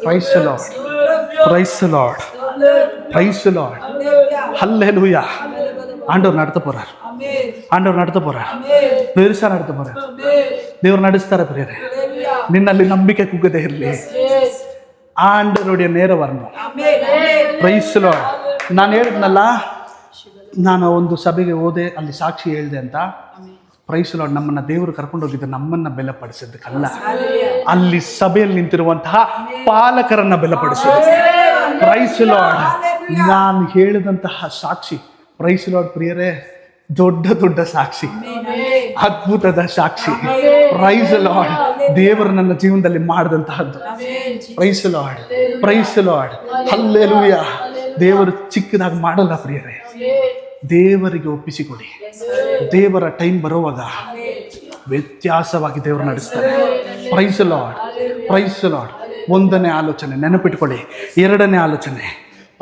Praise the Lord. Praise the Lord. Praise the Lord. Hallelujah. ஆண்டவர் நடத்த போறார். ஆண்டவர் நடத்த போறார். பெருசா நடத்த போறார். ದೇವರು ನಡೆಸ್ತಾರೆ ಪ್ರಿಯರೇ. ನಿನ್ನಲ್ಲಿ ನಂಬಿಕೆ ಕುಗ್ಗದೆ ಇರಲಿ. ಆಂಡವರುடைய ನೇರ ವರ್ಣ. Praise the Lord. ನಾನು ಹೇಳಿದ್ನಲ್ಲ, ನಾನು ಒಂದು ಸಭೆಗೆ ಹೋದೆ, ಅಲ್ಲಿ ಸಾಕ್ಷಿ ಹೇಳಿದೆ ಅಂತ. Praise Lord. ನಮ್ಮನ್ನ ದೇವರು ಕರ್ಕೊಂಡು ಹೋಗಿದ್ದ ನಮ್ಮನ್ನ ಬೆಲೆಪಡಿಸಿದ್ದಕ್ಕಲ್ಲ, ಅಲ್ಲಿ ಸಭೆಯಲ್ಲಿ ನಿಂತಿರುವಂತಹ ಪಾಲಕರನ್ನ ಬೆಲೆಪಡಿಸಿದ. Price Lord. ನಾನು ಹೇಳಿದಂತಹ ಸಾಕ್ಷಿ, ಪ್ರೈಸ್ ಲಾರ್ಡ್ ಪ್ರಿಯರೇ, ದೊಡ್ಡ ದೊಡ್ಡ ಸಾಕ್ಷಿ, ಅದ್ಭುತದ ಸಾಕ್ಷಿ. Price Lord. ದೇವರು ನನ್ನ ಜೀವನದಲ್ಲಿ ಮಾಡಿದಂತಹದ್ದು. Praise Lord. Praise Lord. Hallelujah. ದೇವರು ಚಿಕ್ಕದಾಗಿ ಮಾಡಲ್ಲ ಪ್ರಿಯರೇ. ದೇವರಿಗೆ ಒಪ್ಪಿಸಿಕೊಡಿ. ದೇವರ ಟೈಮ್ ಬರುವಾಗ ವ್ಯತ್ಯಾಸವಾಗಿ ದೇವರು ನಡೆಸ್ತಾರೆ. Praise Lord. Praise Lord. ಒಂದನೇ ಆಲೋಚನೆ ನೆನಪಿಟ್ಕೊಳ್ಳಿ. ಎರಡನೇ ಆಲೋಚನೆ,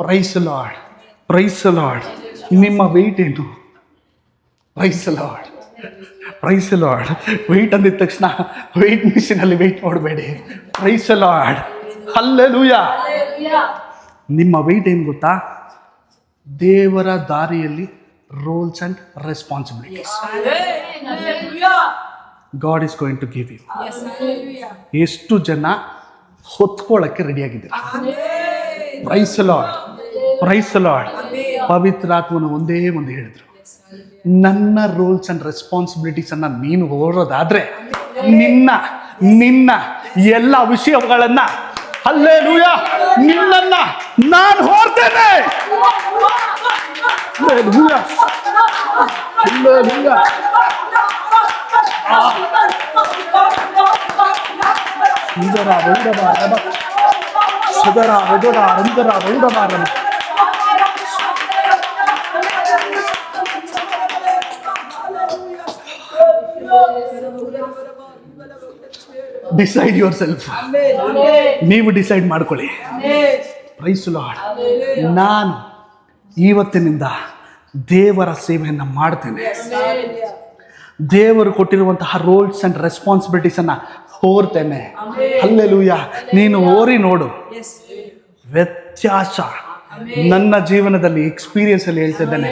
ಪ್ರೈಸ್ ಲಾರ್ಡ್. Praise Lord. ನಿಮ್ಮ ವೆಯ್ಟ್ ಏನು? Praise Lord. Praise Lord. Weight ಅಂದಿದ ತಕ್ಷಣ ವೆಯ್ಟ್ ಮಿಷಿನಲ್ಲಿ ವೆಯ್ಟ್ ಮಾಡಬೇಡಿ. Praise Lord. ಹಲ್ಲೆಲೂಯಾ. ನಿಮ್ಮ ವೆಯ್ಟ್ ಏನು ಗೊತ್ತಾ? ದೇವರ ದಾರಿಯಲ್ಲಿ roles and responsibilities God is going to give you. ಎಷ್ಟು ಜನ ಹೊತ್ಕೊಳ್ಳಕ್ಕೆ ರೆಡಿಯಾಗಿದ್ದೀರಾ? Praise Lord. Praise Lord. ಪವಿತ್ರಾತ್ಮನ ಒಂದೇ ಒಂದು ಹೇಳಿದ್ರು, ನನ್ನ ರೋಲ್ಸ್ ಅಂಡ್ ರೆಸ್ಪಾನ್ಸಿಬಿಲಿಟೀಸ್ ಅನ್ನ ನೀನು ಹೊರೋದಾದ್ರೆ ನಿನ್ನ ಎಲ್ಲ ವಿಷಯಗಳನ್ನ, ಹಲ್ಲೆಲೂಯಾ, ನಿನ್ನನ್ನ ನಾನು ಹೊರ್ತೇನೆ. ಹಲ್ಲೆಲೂಯಾ. ಹಲ್ಲೆಲೂಯಾ. ಸುಂದರ ರೌಡಬಾರಮ ಸುದರ ರೌಡ ರಂದರ ರೌಡಬಾರಮ. Decide yourself. ನೀವು ಡಿಸೈಡ್ ಮಾಡ್ಕೊಳ್ಳಿ. Praise Lord. ನಾನು ಇವತ್ತಿನಿಂದ ದೇವರ ಸೇವೆಯನ್ನು ಮಾಡ್ತೇನೆ. ದೇವರು ಕೊಟ್ಟಿರುವಂತಹ ರೋಲ್ಸ್ ಅಂಡ್ ರೆಸ್ಪಾನ್ಸಿಬಿಲಿಟೀಸ್ ಅನ್ನ ಹೋರ್ತೇನೆ. ಹಲ್ಲೆಲೂಯಾ. ನೀನು ಓರಿ ನೋಡು, ವ್ಯತ್ಯಾಸ ನನ್ನ ಜೀವನದಲ್ಲಿ ಎಕ್ಸ್ಪೀರಿಯನ್ಸ್ ಅಲ್ಲಿ ಹೇಳ್ತಾ ಇದ್ದೇನೆ,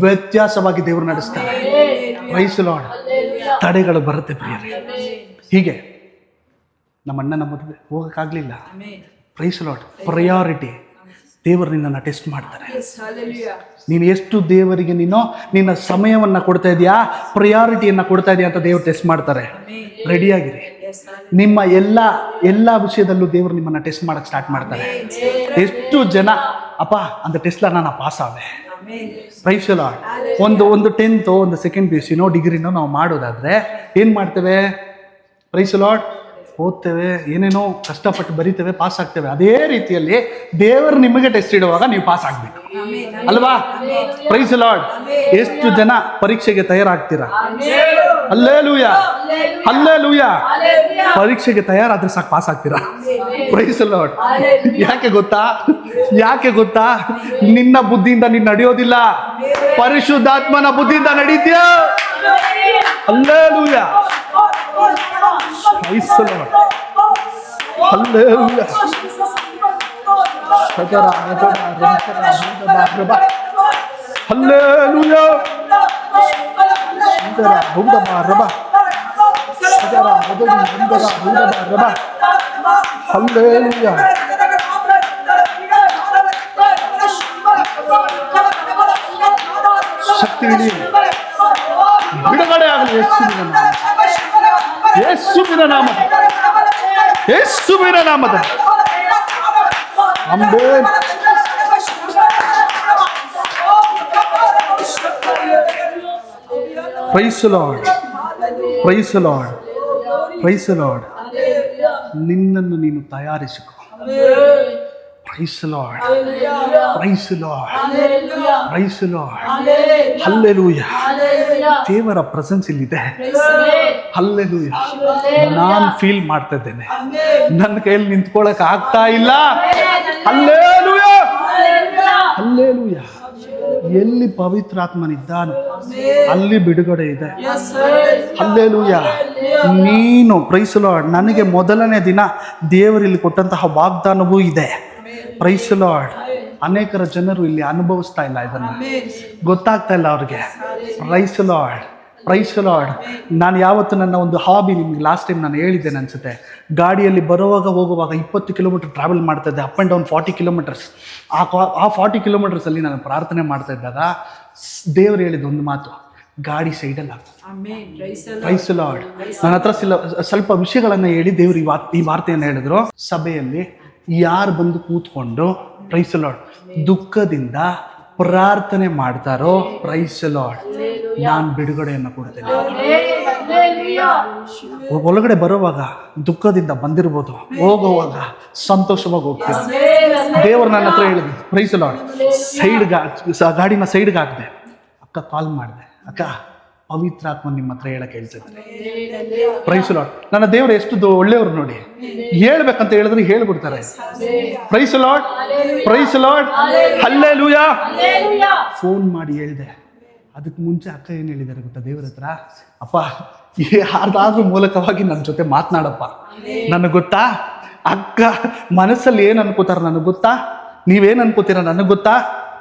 ವ್ಯತ್ಯಾಸವಾಗಿ ದೇವರು ನಡೆಸ್ತಾರೆ. Praise lord. ತಡೆಗಳು ಬರುತ್ತೆ ಪ್ರಿಯರೇ. ಹೀಗೆ ನಮ್ಮ ಅಣ್ಣನ ಮದುವೆ ಹೋಗಕ್ಕಾಗ್ಲಿಲ್ಲ. Price lord. ಪ್ರಯಾರಿಟಿ. ದೇವರು ನಿನ್ನನ್ನು ಟೆಸ್ಟ್ ಮಾಡ್ತಾರೆ. ನೀನು ಎಷ್ಟು ದೇವರಿಗೆ ನಿನ್ನ ಸಮಯವನ್ನು ಕೊಡ್ತಾ ಇದೆಯಾ, ಪ್ರಯಾರಿಟಿಯನ್ನು ಕೊಡ್ತಾ ಇದೆಯಾ ಅಂತ ದೇವರು ಟೆಸ್ಟ್ ಮಾಡ್ತಾರೆ. ರೆಡಿಯಾಗಿರಿ. ನಿಮ್ಮ ಎಲ್ಲ ವಿಷಯದಲ್ಲೂ ದೇವರು ನಿಮ್ಮನ್ನು ಟೆಸ್ಟ್ ಮಾಡಕ್ಕೆ ಸ್ಟಾರ್ಟ್ ಮಾಡ್ತಾರೆ. ಎಷ್ಟು ಜನ ಅಪ್ಪ ಅಂತ ಟೆಸ್ಟ್ಲ ನಾನು ಪಾಸ್ ಆವೆ. Price lord. ಒಂದು 10th ಒಂದು ಸೆಕೆಂಡ್ PUC ಡಿಗ್ರಿನೋ ನಾವು ಮಾಡೋದಾದ್ರೆ ಏನು ಮಾಡ್ತೇವೆ? Price lord. ಓದ್ತೇವೆ, ಏನೇನೋ ಕಷ್ಟಪಟ್ಟು ಬರಿತೇವೆ, ಪಾಸ್ ಆಗ್ತೇವೆ. ಅದೇ ರೀತಿಯಲ್ಲಿ ದೇವರು ನಿಮಗೆ ಟೆಸ್ಟ್ ಇಡುವಾಗ ನೀವು ಪಾಸ್ ಆಗ್ಬೇಕು ಅಲ್ವಾ? Praise Lord. ಎಷ್ಟು ಜನ ಪರೀಕ್ಷೆಗೆ ತಯಾರಾಗ್ತೀರಾ? ಹಲ್ಲೆಲೂಯಾ. ಹಲ್ಲೆಲೂಯಾ. ಪರೀಕ್ಷೆಗೆ ತಯಾರಾದ್ರೆ ಸಾಕು ಪಾಸ್ ಆಗ್ತೀರಾ. Praise Lord. ಯಾಕೆ ಗೊತ್ತಾ? ನಿನ್ನ ಬುದ್ಧಿಯಿಂದ ನೀನು ನಡೆಯೋದಿಲ್ಲ, ಪರಿಶುದ್ಧಾತ್ಮನ ಬುದ್ಧಿಯಿಂದ ನಡೀತೀಯ. Hallelujah. Praise Lord. Hallelujah. Hallelujah. Hallelujah. ಶಕ್ತಿ ಇಳಿ, ಬಿಡುಗಡೆ ಆಗಲಿ ಯೇಸುವಿನ ನಾಮ, ಯೇಸುವಿನ ನಾಮ, ಯೇಸುವಿನ ನಾಮದ. Amen. Praise the Lord, praise the Lord, praise the Lord. ನಿನ್ನನ್ನು ನೀನು ತಯಾರಿಸಿಕೊ. Praise the Lord, praise the Lord, praise the Lord. Hallelujah. ದೇವರ ಪ್ರೆಸೆನ್ಸ್ ಇಲ್ಲಿದೆ. ಹಲ್ಲೆಲೂಯಾ. ನಾನು ಫೀಲ್ ಮಾಡ್ತಾ ಇದ್ದೇನೆ, ನನ್ನ ಕೈಯಲ್ಲಿ ನಿಂತ್ಕೊಳ್ಳಕ್ ಆಗ್ತಾ ಇಲ್ಲ. Hallelujah, hallelujah. ಎಲ್ಲಿ ಪವಿತ್ರಾತ್ಮನಿದ್ದಾನೋ ಅಲ್ಲಿ ಬಿಡುಗಡೆ ಇದೆ. ಹಲ್ಲೆಲೂಯಾ. ನೀನು ಪ್ರೈಸ್ ದಿ ಲಾರ್ಡ್. ನನಗೆ ಮೊದಲನೇ ದಿನ ದೇವರಲ್ಲಿ ಕೊಟ್ಟಂತಹ ವಾಗ್ದಾನವೂ ಇದೆ. Praise the Lord. ಅನೇಕರ ಜನರು ಇಲ್ಲಿ ಅನುಭವಿಸ್ತಾ ಇಲ್ಲ, ಇದನ್ನು ಗೊತ್ತಾಗ್ತಾ ಇಲ್ಲ ಅವ್ರಿಗೆ. Praise the Lord, praise the Lord. ನಾನು ಯಾವತ್ತು ನನ್ನ ಒಂದು ಹಾಬಿ ನಿಮ್ಗೆ ಲಾಸ್ಟ್ ಟೈಮ್ ನಾನು ಹೇಳಿದ್ದೇನೆ ಅನ್ಸುತ್ತೆ, ಗಾಡಿಯಲ್ಲಿ ಬರುವಾಗ ಹೋಗುವಾಗ 20 ಕಿಲೋಮೀಟರ್ ಟ್ರಾವೆಲ್ ಮಾಡ್ತಾ ಇದ್ದೆ, ಅಪ್ ಆ್ಯಂಡ್ ಡೌನ್ 40 ಕಿಲೋಮೀಟರ್ಸ್. ಆ 40 ಕಿಲೋಮೀಟರ್ಸಲ್ಲಿ ನಾನು ಪ್ರಾರ್ಥನೆ ಮಾಡ್ತಾ ಇದ್ದಾಗ ದೇವರು ಹೇಳಿದ ಒಂದು ಮಾತು, ಗಾಡಿ ಸೈಡಲ್ಲಿ ಹಾಕು. Praise the Lord. ನನ್ನ ಹತ್ರ ಸ್ವಲ್ಪ ವಿಷಯಗಳನ್ನು ಹೇಳಿ ದೇವರು ಈ ವಾರ್ತೆಯನ್ನು ಹೇಳಿದ್ರು. ಸಭೆಯಲ್ಲಿ ಯಾರು ಬಂದು ಕೂತ್ಕೊಂಡು ಪ್ರೈಸ್ ದಿ ಲಾರ್ಡ್ ದುಃಖದಿಂದ ಪ್ರಾರ್ಥನೆ ಮಾಡ್ತಾರೋ, ಪ್ರೈಸ್ ದಿ ಲಾರ್ಡ್, ನಾನು ಬಿಡುಗಡೆಯನ್ನು ಕೊಡ್ತೇನೆ. ಒಳಗಡೆ ಬರುವಾಗ ದುಃಖದಿಂದ ಬಂದಿರ್ಬೋದು, ಹೋಗುವಾಗ ಸಂತೋಷವಾಗಿ ಹೋಗ್ತೀನಿ. ದೇವರು ನನ್ನ ಹತ್ರ ಹೇಳಿದ್ರು, ಪ್ರೈಸ್ ದಿ ಲಾರ್ಡ್. ಗಾಡಿನ ಸೈಡ್ಗೆ ಹಾಕಿದೆ. ಅಕ್ಕ ಕಾಲ್ ಮಾಡಿದೆ, ಅಕ್ಕ ಪವಿತ್ರಾತ್ಮ ನಿಮ್ಮ ಹತ್ರ ಹೇಳಕ್ಕೆ ಹೇಳ್ತಿದ್ದಾರೆ. Praise the Lord. ನನ್ನ ದೇವರು ಎಷ್ಟು ಒಳ್ಳೆಯವರು ನೋಡಿ, ಹೇಳ್ಬೇಕಂತ ಹೇಳಿದ್ರೆ ಹೇಳ್ಬಿಡ್ತಾರೆ. Praise the Lord, praise the Lord. Hallelujah. Phone ಮಾಡಿ ಹೇಳಿದೆ. ಅದಕ್ಕೆ ಮುಂಚೆ ಅಕ್ಕ ಏನು ಹೇಳಿದ್ದಾರೆ ಗೊತ್ತಾ ದೇವ್ರ ಹತ್ರ? ಅಪ್ಪ, ಯಾರ್ದಾದ್ರೂ ಮೂಲಕವಾಗಿ ನನ್ನ ಜೊತೆ ಮಾತನಾಡಪ್ಪ. ನನಗೆ ಗೊತ್ತಾ, ಅಕ್ಕ ಮನಸ್ಸಲ್ಲಿ ಏನು ಅನ್ಕೋತಾರ ನನಗೆ ಗೊತ್ತಾ, ನೀವೇನು ಅನ್ಕೋತೀರ ನನಗೆ ಗೊತ್ತಾ,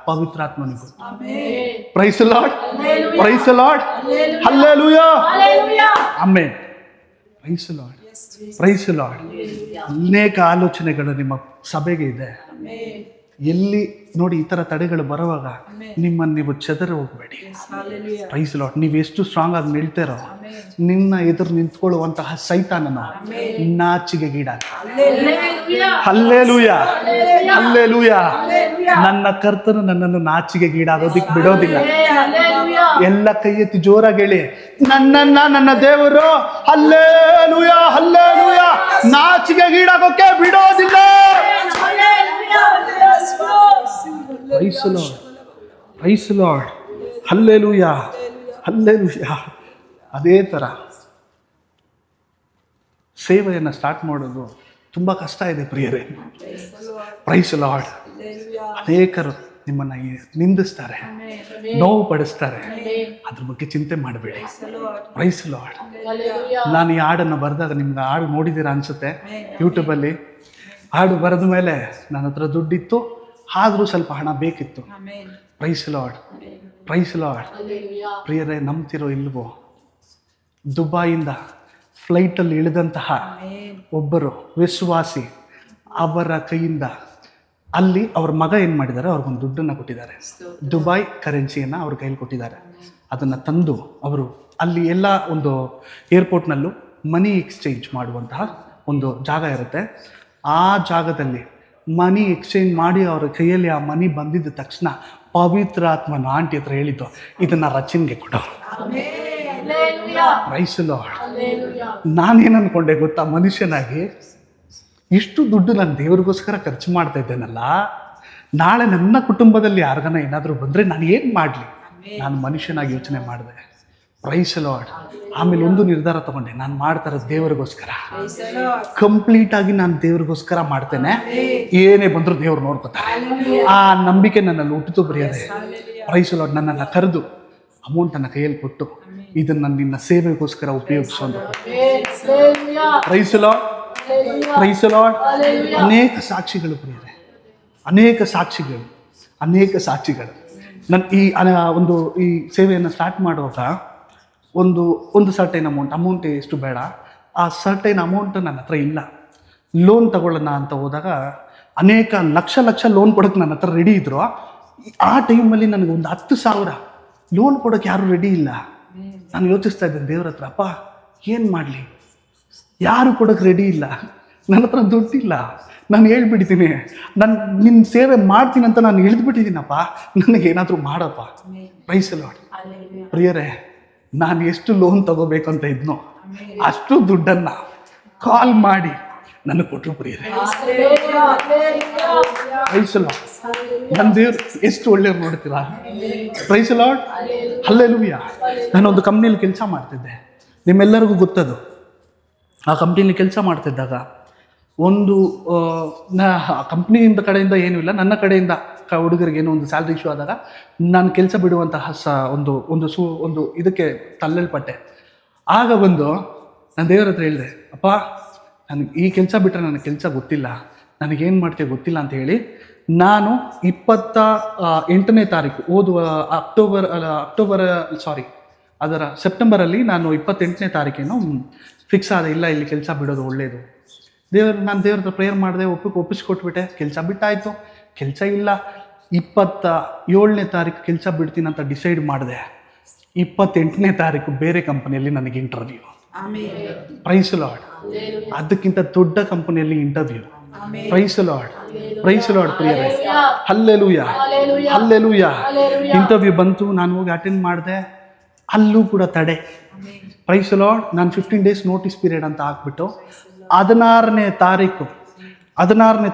ಪವಿತ್ರಾತ್ಮನಿಗೆ ಗೊತ್ತಾ. Praise the Lord, praise the Lord. Hallelujah. Amen. Praise the Lord, praise the Lord. ಅನೇಕ ಆಲೋಚನೆಗಳು ನಿಮ್ಮ ಸಭೆಗೆ ಇದೆ. ಎಲ್ಲಿ ನೋಡಿ ಈ ಥರ ತಡೆಗಳು ಬರುವಾಗ ನಿಮ್ಮನ್ನು ನೀವು ಚೆದರಿ ಹೋಗಬೇಡಿ. Praise the Lord. ನೀವು ಎಷ್ಟು ಸ್ಟ್ರಾಂಗ್ ಆಗಿ ನಿಲ್ತಾರೋ ನಿನ್ನ ಎದುರು ನಿಂತ್ಕೊಳ್ಳುವಂತಹ ಸೈತಾನನ ನಾಚಿಕೆಗೀಡಾಗ. Hallelujah, hallelujah. ನನ್ನ ಕರ್ತನು ನನ್ನನ್ನು ನಾಚಿಕೆಗೀಡಾಗೋದಿಕ್ಕೆ ಬಿಡೋದಿಲ್ಲ. ಎಲ್ಲ ಕೈ ಎತ್ತಿ ಜೋರಾಗಿ ಹೇಳಿ, ನನ್ನನ್ನ ನನ್ನ ದೇವರು ಹಲ್ಲೆಲೂಯಾ, ಹಲ್ಲೆಲೂಯಾ ನಾಚಿಕೆಗೀಡಾಗೋಕೆ ಬಿಡೋದಿಲ್ಲ. Praise the Lord, praise the Lord. Hallelujah, hallelujah. ಅದೇ ಥರ ಸೇವೆಯನ್ನು ಸ್ಟಾರ್ಟ್ ಮಾಡೋದು ತುಂಬ ಕಷ್ಟ ಇದೆ ಪ್ರಿಯರೇ. Praise the Lord. ಅನೇಕರು ನಿಮ್ಮನ್ನು ನಿಂದಿಸ್ತಾರೆ, ನೋವು ಪಡಿಸ್ತಾರೆ. ಅದ್ರ ಬಗ್ಗೆ ಚಿಂತೆ ಮಾಡಬೇಡಿ. Praise the Lord. ನಾನು ಈ ಹಾಡನ್ನು ಬರೆದಾಗ ನಿಮ್ಗೆ ಹಾಡು ನೋಡಿದ್ದೀರಾ ಅನಿಸುತ್ತೆ ಯೂಟ್ಯೂಬಲ್ಲಿ. ಹಾಡು ಬರೆದ ಮೇಲೆ ನನ್ನ ಹತ್ರ ದುಡ್ಡಿತ್ತು, ಆದರೂ ಸ್ವಲ್ಪ ಹಣ ಬೇಕಿತ್ತು. Praise the Lord, praise the Lord. ಪ್ರಿಯರೇ, ನಂಬ್ತಿರೋ ಇಲ್ವೋ, ದುಬೈಯಿಂದ ಫ್ಲೈಟಲ್ಲಿ ಇಳಿದಂತಹ ಒಬ್ಬರು ವಿಶ್ವಾಸಿ, ಅವರ ಕೈಯಿಂದ ಅಲ್ಲಿ ಅವ್ರ ಮಗ ಏನು ಮಾಡಿದ್ದಾರೆ, ಅವ್ರಿಗೊಂದು ದುಡ್ಡನ್ನು ಕೊಟ್ಟಿದ್ದಾರೆ. ದುಬೈ ಕರೆನ್ಸಿಯನ್ನು ಅವ್ರ ಕೈಯಲ್ಲಿ ಕೊಟ್ಟಿದ್ದಾರೆ. ಅದನ್ನು ತಂದು ಅವರು ಅಲ್ಲಿ ಎಲ್ಲ ಒಂದು ಏರ್ಪೋರ್ಟ್ನಲ್ಲೂ ಮನಿ ಎಕ್ಸ್ಚೇಂಜ್ ಮಾಡುವಂತಹ ಒಂದು ಜಾಗ ಇರುತ್ತೆ. ಆ ಜಾಗದಲ್ಲಿ ಮನಿ ಎಕ್ಸ್ಚೇಂಜ್ ಮಾಡಿ ಅವರ ಕೈಯಲ್ಲಿ ಆ ಮನಿ ಬಂದಿದ್ದ ತಕ್ಷಣ ಪವಿತ್ರಾತ್ಮನ ಆಂಟಿ ಹತ್ರ ಹೇಳಿದ್ದು, ಇದನ್ನು ರಚಿನ್ಗೆ ಕೊಡು. Praise the Lord. ನಾನೇನು ಅನ್ಕೊಂಡೆ ಗೊತ್ತಾ, ಮನುಷ್ಯನಾಗಿ ಇಷ್ಟು ದುಡ್ಡು ನಾನು ದೇವರಿಗೋಸ್ಕರ ಖರ್ಚು ಮಾಡ್ತಾ ಇದ್ದೇನಲ್ಲ, ನಾಳೆ ನನ್ನ ಕುಟುಂಬದಲ್ಲಿ ಯಾರಿಗಾನ ಏನಾದರೂ ಬಂದರೆ ನಾನು ಏನು ಮಾಡಲಿ? ನಾನು ಮನುಷ್ಯನಾಗಿ ಯೋಚನೆ ಮಾಡಿದೆ. Praise the Lord. ಆಮೇಲೆ ಒಂದು ನಿರ್ಧಾರ ತಗೊಂಡೆ, ನಾನು ಮಾಡ್ತಾ ಇರೋದು ದೇವರಿಗೋಸ್ಕರ, ಕಂಪ್ಲೀಟಾಗಿ ನಾನು ದೇವರಿಗೋಸ್ಕರ ಮಾಡ್ತೇನೆ. ಏನೇ ಬಂದರೂ ದೇವ್ರು ನೋಡ್ಕೊತಾರೆ. ಆ ನಂಬಿಕೆ ನನ್ನಲ್ಲಿ ಹುಟ್ಟಿತು ಪ್ರಿಯರೇ. Praise the Lord. ನನ್ನನ್ನು ಕರೆದು ಅಮೌಂಟನ್ನು ಕೈಯಲ್ಲಿ ಕೊಟ್ಟು, ಇದನ್ನು ನಿನ್ನ ಸೇವೆಗೋಸ್ಕರ ಉಪಯೋಗಿಸೋದು. Praise the Lord. Praise the Lord. ಅನೇಕ ಸಾಕ್ಷಿಗಳು ಪ್ರಿಯರೇ, ಅನೇಕ ಸಾಕ್ಷಿಗಳು. ನನ್ನ ಈ ಸೇವೆಯನ್ನು ಸ್ಟಾರ್ಟ್ ಮಾಡುವಾಗ ಒಂದು ಸರ್ಟೈನ್ ಅಮೌಂಟ್ ಎಷ್ಟು ಬೇಡ, ಆ ಸರ್ಟೈನ್ ಅಮೌಂಟ್ ನನ್ನ ಹತ್ರ ಇಲ್ಲ. ಲೋನ್ ತಗೊಳ್ಳೋಣ ಅಂತ ಹೋದಾಗ ಅನೇಕ ಲಕ್ಷ ಲೋನ್ ಕೊಡೋಕ್ಕೆ ನನ್ನ ಹತ್ರ ರೆಡಿ ಇದ್ರು. ಆ ಟೈಮಲ್ಲಿ ನನಗೆ ಒಂದು 10,000 ಲೋನ್ ಕೊಡೋಕ್ಕೆ ಯಾರೂ ರೆಡಿ ಇಲ್ಲ. ನಾನು ಯೋಚಿಸ್ತಾ ಇದ್ದೇನೆ ದೇವ್ರ ಹತ್ರ, ಅಪ್ಪ ಏನು ಮಾಡಲಿ, ಯಾರು ಕೊಡೋಕ್ಕೆ ರೆಡಿ ಇಲ್ಲ, ನನ್ನ ಹತ್ರ ದುಡ್ಡಿಲ್ಲ, ನಾನು ಹೇಳ್ಬಿಡ್ತೀನಿ, ನಿನ್ನ ಸೇವೆ ಮಾಡ್ತೀನಿ ಅಂತ ನಾನು ಇಳಿದ್ಬಿಟ್ಟಿದ್ದೀನಪ್ಪ, ನನಗೇನಾದರೂ ಮಾಡಪ್ಪ. Praise the Lord. ಪ್ರಿಯರೇ, ನಾನು ಎಷ್ಟು ಲೋನ್ ತಗೋಬೇಕಂತ ಇದ್ನೋ ಅಷ್ಟು ದುಡ್ಡನ್ನು ಕಾಲ್ ಮಾಡಿ ನನಗೆ ಕೊಟ್ಟರು ಪ್ರಿಯರೇ. Praise the Lord. ನನ್ನ ದೇವ್ರು ಎಷ್ಟು ಒಳ್ಳೆಯವ್ರು ನೋಡ್ತೀರಾ. Praise the Lord. ಹಲ್ಲೆಲೂಯಾ. ನಾನೊಂದು ಕಂಪ್ನಿಯಲ್ಲಿ ಕೆಲಸ ಮಾಡ್ತಿದ್ದೆ, ನಿಮ್ಮೆಲ್ಲರಿಗೂ ಗೊತ್ತದು. ಆ ಕಂಪ್ನಿಯಲ್ಲಿ ಕೆಲಸ ಮಾಡ್ತಿದ್ದಾಗ ಕಂಪ್ನಿಯಿಂದ ಕಡೆಯಿಂದ ಏನೂ ಇಲ್ಲ, ನನ್ನ ಕಡೆಯಿಂದ ಹುಡುಗರಿಗೆ ಏನೋ ಒಂದು ಸ್ಯಾಲ್ರಿ ಇಶ್ಯೂ ಆದಾಗ ನಾನು ಕೆಲಸ ಬಿಡುವಂತಹ ಒಂದು ಇದಕ್ಕೆ ತಳ್ಳಲ್ಪಟ್ಟೆ. ಆಗ ಬಂದು ನಾನು ದೇವರ ಹತ್ರ ಹೇಳಿದೆ, ಅಪ್ಪ ನನಗೆ ಈ ಕೆಲಸ ಬಿಟ್ಟರೆ ನನಗೆ ಕೆಲಸ ಗೊತ್ತಿಲ್ಲ, ನನಗೇನು ಮಾಡ್ತೀವಿ ಗೊತ್ತಿಲ್ಲ ಅಂತ ಹೇಳಿ ನಾನು 28ನೇ ತಾರೀಕು ಸೆಪ್ಟೆಂಬರಲ್ಲಿ ನಾನು 28ನೇ ತಾರೀಕೇನೋ ಫಿಕ್ಸ್ ಆದ, ಇಲ್ಲ ಇಲ್ಲಿ ಕೆಲಸ ಬಿಡೋದು ಒಳ್ಳೆಯದು. ನಾನು ದೇವ್ರ ಹತ್ರ ಪ್ರೇಯರ್ ಮಾಡಿದೆ, ಒಪ್ಪಿಸ್ಕೊಟ್ಬಿಟ್ಟೆ. ಕೆಲಸ ಬಿಟ್ಟಾಯಿತು. ಕೆಲಸ ಇಲ್ಲ. 27ನೇ ತಾರೀಕು ಕೆಲಸ ಬಿಡ್ತೀನಿ ಅಂತ ಡಿಸೈಡ್ ಮಾಡಿದೆ. 28ನೇ ತಾರೀಕು ಬೇರೆ ಕಂಪನಿಯಲ್ಲಿ ನನಗೆ ಇಂಟರ್ವ್ಯೂ. Praise the lord. ಅದಕ್ಕಿಂತ ದೊಡ್ಡ ಕಂಪನಿಯಲ್ಲಿ interview. Praise the Lord. Praise the Lord ಪ್ರಿಯರೇ. ಹಲ್ಲೆಲೂಯಾ. ಇಂಟರ್ವ್ಯೂ ಬಂತು, ನಾನು ಹೋಗಿ ಅಟೆಂಡ್ ಮಾಡಿದೆ. ಅಲ್ಲೂ ಕೂಡ ತಡೆ. Praise the Lord. ನಾನು 15 days ನೋಟಿಸ್ ಪೀರಿಯಡ್ ಅಂತ ಹಾಕ್ಬಿಟ್ಟು 16ನೇ ತಾರೀಕು 15ನೇ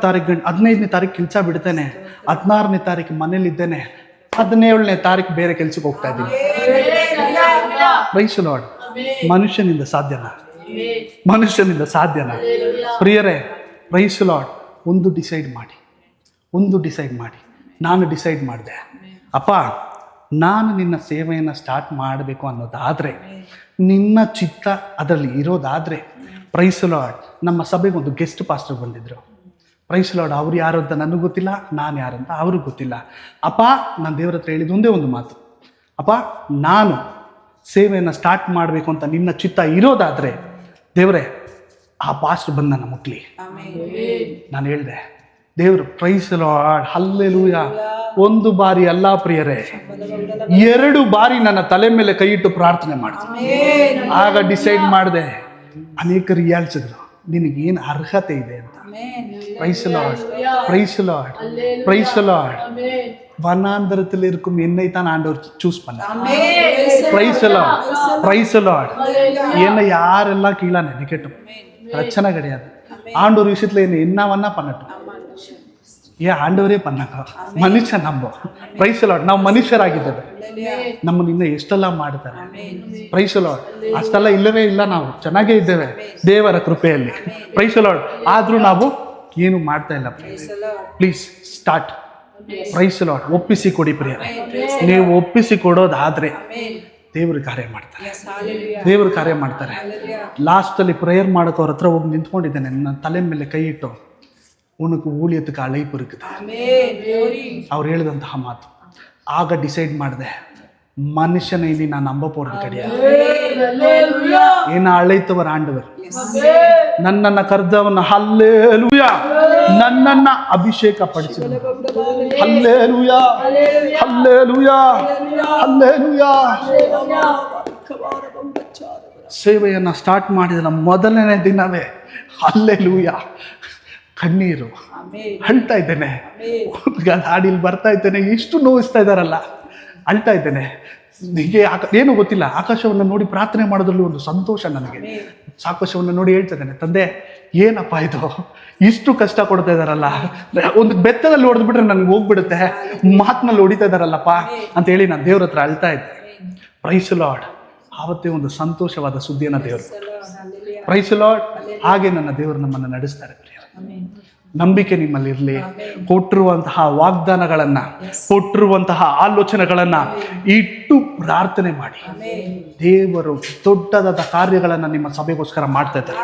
ತಾರೀಕು ಕೆಲಸ ಬಿಡ್ತೇನೆ, 16ನೇ ತಾರೀಕು ಮನೇಲಿದ್ದೇನೆ, 17ನೇ ತಾರೀಕು ಬೇರೆ ಕೆಲ್ಸಕ್ಕೆ ಹೋಗ್ತಾ ಇದ್ದೀನಿ. Praise the Lord. ಮನುಷ್ಯನಿಂದ ಸಾಧ್ಯನಾ ಪ್ರಿಯರೇ? Praise the Lord. ಒಂದು ಡಿಸೈಡ್ ಮಾಡಿ ನಾನು ಡಿಸೈಡ್ ಮಾಡಿದೆ, ಅಪ್ಪ ನಾನು ನಿನ್ನ ಸೇವೆಯನ್ನು ಸ್ಟಾರ್ಟ್ ಮಾಡಬೇಕು ಅನ್ನೋದಾದರೆ, ನಿನ್ನ ಚಿತ್ತ ಅದರಲ್ಲಿ ಇರೋದಾದರೆ, ಪ್ರೈಸ್ ದಿ ಲಾರ್ಡ್. ನಮ್ಮ ಸಭೆಗೆ ಒಂದು ಗೆಸ್ಟ್ ಪಾಸ್ಟರ್ ಬಂದಿದ್ದರು. Praise the Lord. ಅವ್ರು ಯಾರು ಅಂತ ನನಗೆ ಗೊತ್ತಿಲ್ಲ, ನಾನು ಯಾರಂತ ಅವ್ರಿಗೆ ಗೊತ್ತಿಲ್ಲ. ಅಪ್ಪ ನಾನು ದೇವ್ರ ಹತ್ರ ಹೇಳಿದ್ದು ಒಂದೇ ಒಂದು ಮಾತು, ಅಪ್ಪ ನಾನು ಸೇವೆಯನ್ನು ಸ್ಟಾರ್ಟ್ ಮಾಡಬೇಕು ಅಂತ ನಿನ್ನ ಚಿತ್ತ ಇರೋದಾದರೆ ದೇವರೇ ಆ ಪಾಸ್ಟರ್ ಬಂದು ನನ್ನ ಮುಟ್ಲಿ. ನಾನು ಹೇಳಿದೆ, ದೇವರು ಪ್ರೈಸ್ ದಿ ಲಾರ್ಡ್. ಹಲ್ಲೆಲೂಯಾ. ಒಂದು ಬಾರಿ ಅಲ್ಲ ಪ್ರಿಯರೇ, 2 ಬಾರಿ ನನ್ನ ತಲೆ ಮೇಲೆ ಕೈ ಇಟ್ಟು ಪ್ರಾರ್ಥನೆ ಮಾಡಿದೆ. ಆಗ ಡಿಸೈಡ್ ಮಾಡಿದೆ. ಅನೇಕರು ಹೇಳ್ಸಿದ್ರು, ನಿನಗೇನು ಅರ್ಹತೆ ಇದೆ ಅಂತ. Praise the Lord. Praise the Lord. Praise the Lord. வனாந்தரத்தில் இருக்கும் என்னை தான் ஆண்டவர் சூஸ் பண்ணார். Praise the Lord. Praise the Lord. என்னை யாரெல்லாம் கீழே நினைக்கட்டும், பிரச்சனை கிடையாது. ஆண்டவர் விஷயத்துல என்ன வேணா பண்ணட்டும். ஏன் ஆண்டவரೇ பண்ணாங்க, ಮನುಷ್ಯ ನಂಬೋ. Price the lord. ನಾವು ಮನುಷ್ಯರಾಗಿದ್ದೇವೆ, ನಮ್ಮನ್ನು ಇನ್ನೂ ಎಷ್ಟೆಲ್ಲ ಮಾಡ್ತಾರೆ. Praise the Lord. ಅಷ್ಟೆಲ್ಲ ಇಲ್ಲವೇ ಇಲ್ಲ, ನಾವು ಚೆನ್ನಾಗೇ ಇದ್ದೇವೆ ದೇವರ ಕೃಪೆಯಲ್ಲಿ. Price the lord. ಆದರೂ ನಾವು ಏನು ಮಾಡ್ತಾ ಇಲ್ಲ. Please start. Praise the Lord. ಒಪ್ಪಿಸಿ ಕೊಡಿ ಪ್ರಿಯರೇ. ನೀವು ಒಪ್ಪಿಸಿ ಕೊಡೋದಾದರೆ ದೇವರು ಕಾರ್ಯ ಮಾಡ್ತಾರೆ. ಲಾಸ್ಟಲ್ಲಿ ಪ್ರೇಯರ್ ಮಾಡೋಕೆ ಅವ್ರ ಹತ್ರ ಹೋಗಿ ನಿಂತ್ಕೊಂಡಿದ್ದೇನೆ. ನನ್ನ ತಲೆ ಮೇಲೆ ಕೈ ಇಟ್ಟು, உனக்கு ஊழியத்துக்கு அழைப்பு இருக்குது அவர் ಹೇಳಿದಂತಹ ಮಾತು. ಆಗ ಡಿಸೈಡ್ ಮಾಡಿದೆ, ಮನುಷ್ಯನ ಇനി நான் நம்ப போறது கிடையாது. என்ன அழைத்தவர் ஆண்டவர், ನನ್ನನ್ನು ಕರೆದವನ. ಹಲ್ಲೆಲೂಯಾ. ನನ್ನನ್ನು ಅಭಿಷೇಕ ಪಡಿಸಿದ. ಹಲ್ಲೆಲೂಯಾ. ಹಲ್ಲೆಲೂಯಾ. ಹಲ್ಲೆಲೂಯಾ. ಸೇವೆಯನ್ನು ಸ್ಟಾರ್ಟ್ ಮಾಡಿದ ಮೊದಲನೇ ದಿನವೇ ಹಲ್ಲೆಲೂಯಾ ಕಣ್ಣೀರು ಅಳ್ತಾ ಇದ್ದೇನೆ. ಗಾಡಿಯಲ್ಲಿ ಬರ್ತಾ ಇದ್ದೇನೆ, ಎಷ್ಟು ನೋವಿಸ್ತಾ ಇದ್ದಾರಲ್ಲ, ಅಳ್ತಾ ಇದ್ದೇನೆ. ಹೀಗೆ ಏನೂ ಗೊತ್ತಿಲ್ಲ. ಆಕಾಶವನ್ನು ನೋಡಿ ಪ್ರಾರ್ಥನೆ ಮಾಡೋದ್ರಲ್ಲಿ ಒಂದು ಸಂತೋಷ ನನಗೆ. ಆಕಾಶವನ್ನು ನೋಡಿ ಹೇಳ್ತಾ ಇದ್ದೇನೆ, ತಂದೆ ಏನಪ್ಪ ಇದು, ಇಷ್ಟು ಕಷ್ಟ ಕೊಡ್ತಾ ಇದ್ದಾರಲ್ಲ, ಒಂದು ಬೆತ್ತದಲ್ಲಿ ಹೊಡೆದ್ಬಿಟ್ರೆ ನನಗೆ ಹೋಗ್ಬಿಡುತ್ತೆ, ಮಾತಿನಲ್ಲಿ ಹೊಡಿತಾ ಇದ್ದಾರಲ್ಲಪ್ಪ ಅಂತ ಹೇಳಿ ನಾನು ದೇವ್ರ ಹತ್ರ ಅಳ್ತಾ ಇದ್ದೆ. Price the lord. ಆವತ್ತೇ ಒಂದು ಸಂತೋಷವಾದ ಸುದ್ದಿಯನ್ನು ದೇವರು. Praise the Lord. ಹಾಗೆ ನನ್ನ ದೇವರು ನಮ್ಮನ್ನು ನಡೆಸ್ತಾರೆ. ನಂಬಿಕೆ ನಿಮ್ಮಲ್ಲಿರಲಿ. ಕೊಟ್ಟಿರುವಂತಹ ವಾಗ್ದಾನಗಳನ್ನ, ಕೊಟ್ಟಿರುವಂತಹ ಆಲೋಚನೆಗಳನ್ನ ಇಟ್ಟು ಪ್ರಾರ್ಥನೆ ಮಾಡಿ. ದೇವರು ದೊಡ್ಡದಾದ ಕಾರ್ಯಗಳನ್ನ ನಿಮ್ಮ ಸಭೆಗೋಸ್ಕರ ಮಾಡ್ತಾ ಇದ್ದಾರೆ,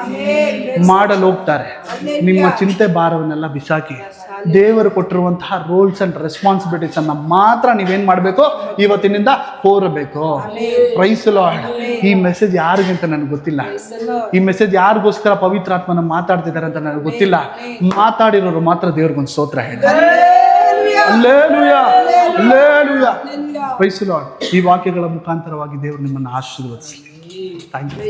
ಮಾಡಲು ಹೋಗ್ತಾರೆ. ನಿಮ್ಮ ಚಿಂತೆ ಭಾರವನ್ನೆಲ್ಲ ಬಿಸಾಕಿ ದೇವರು ಕೊಟ್ಟಿರುವಂತಹ ರೋಲ್ಸ್ ಅಂಡ್ ರೆಸ್ಪಾನ್ಸಿಬಿಲಿಟೀಸ್ ಅನ್ನ ಮಾತ್ರ ನೀವೇನ್ ಮಾಡಬೇಕು, ಇವತ್ತಿನಿಂದ ಹೋರಬೇಕು. Praise Lord. ಈ ಮೆಸೇಜ್ ಯಾರಿಗೆ ಅಂತ ನನಗೆ ಗೊತ್ತಿಲ್ಲ, ಈ ಮೆಸೇಜ್ ಯಾರಿಗೋಸ್ಕರ ಪವಿತ್ರಾತ್ಮನ ಮಾತಾಡ್ತಿದ್ದಾರೆ ಅಂತ ನನಗೆ ಗೊತ್ತಿಲ್ಲ. ಮಾತಾಡಿರೋರು ಮಾತ್ರ ದೇವ್ರಿಗೊಂದು ಸ್ತೋತ್ರ ಹೇಳಿ. Hallelujah, hallelujah. Praise Lord. ಈ ವಾಕ್ಯಗಳ ಮುಖಾಂತರವಾಗಿ ದೇವರು ನಿಮ್ಮನ್ನು ಆಶೀರ್ವದಿಸಲಿ. Thank you.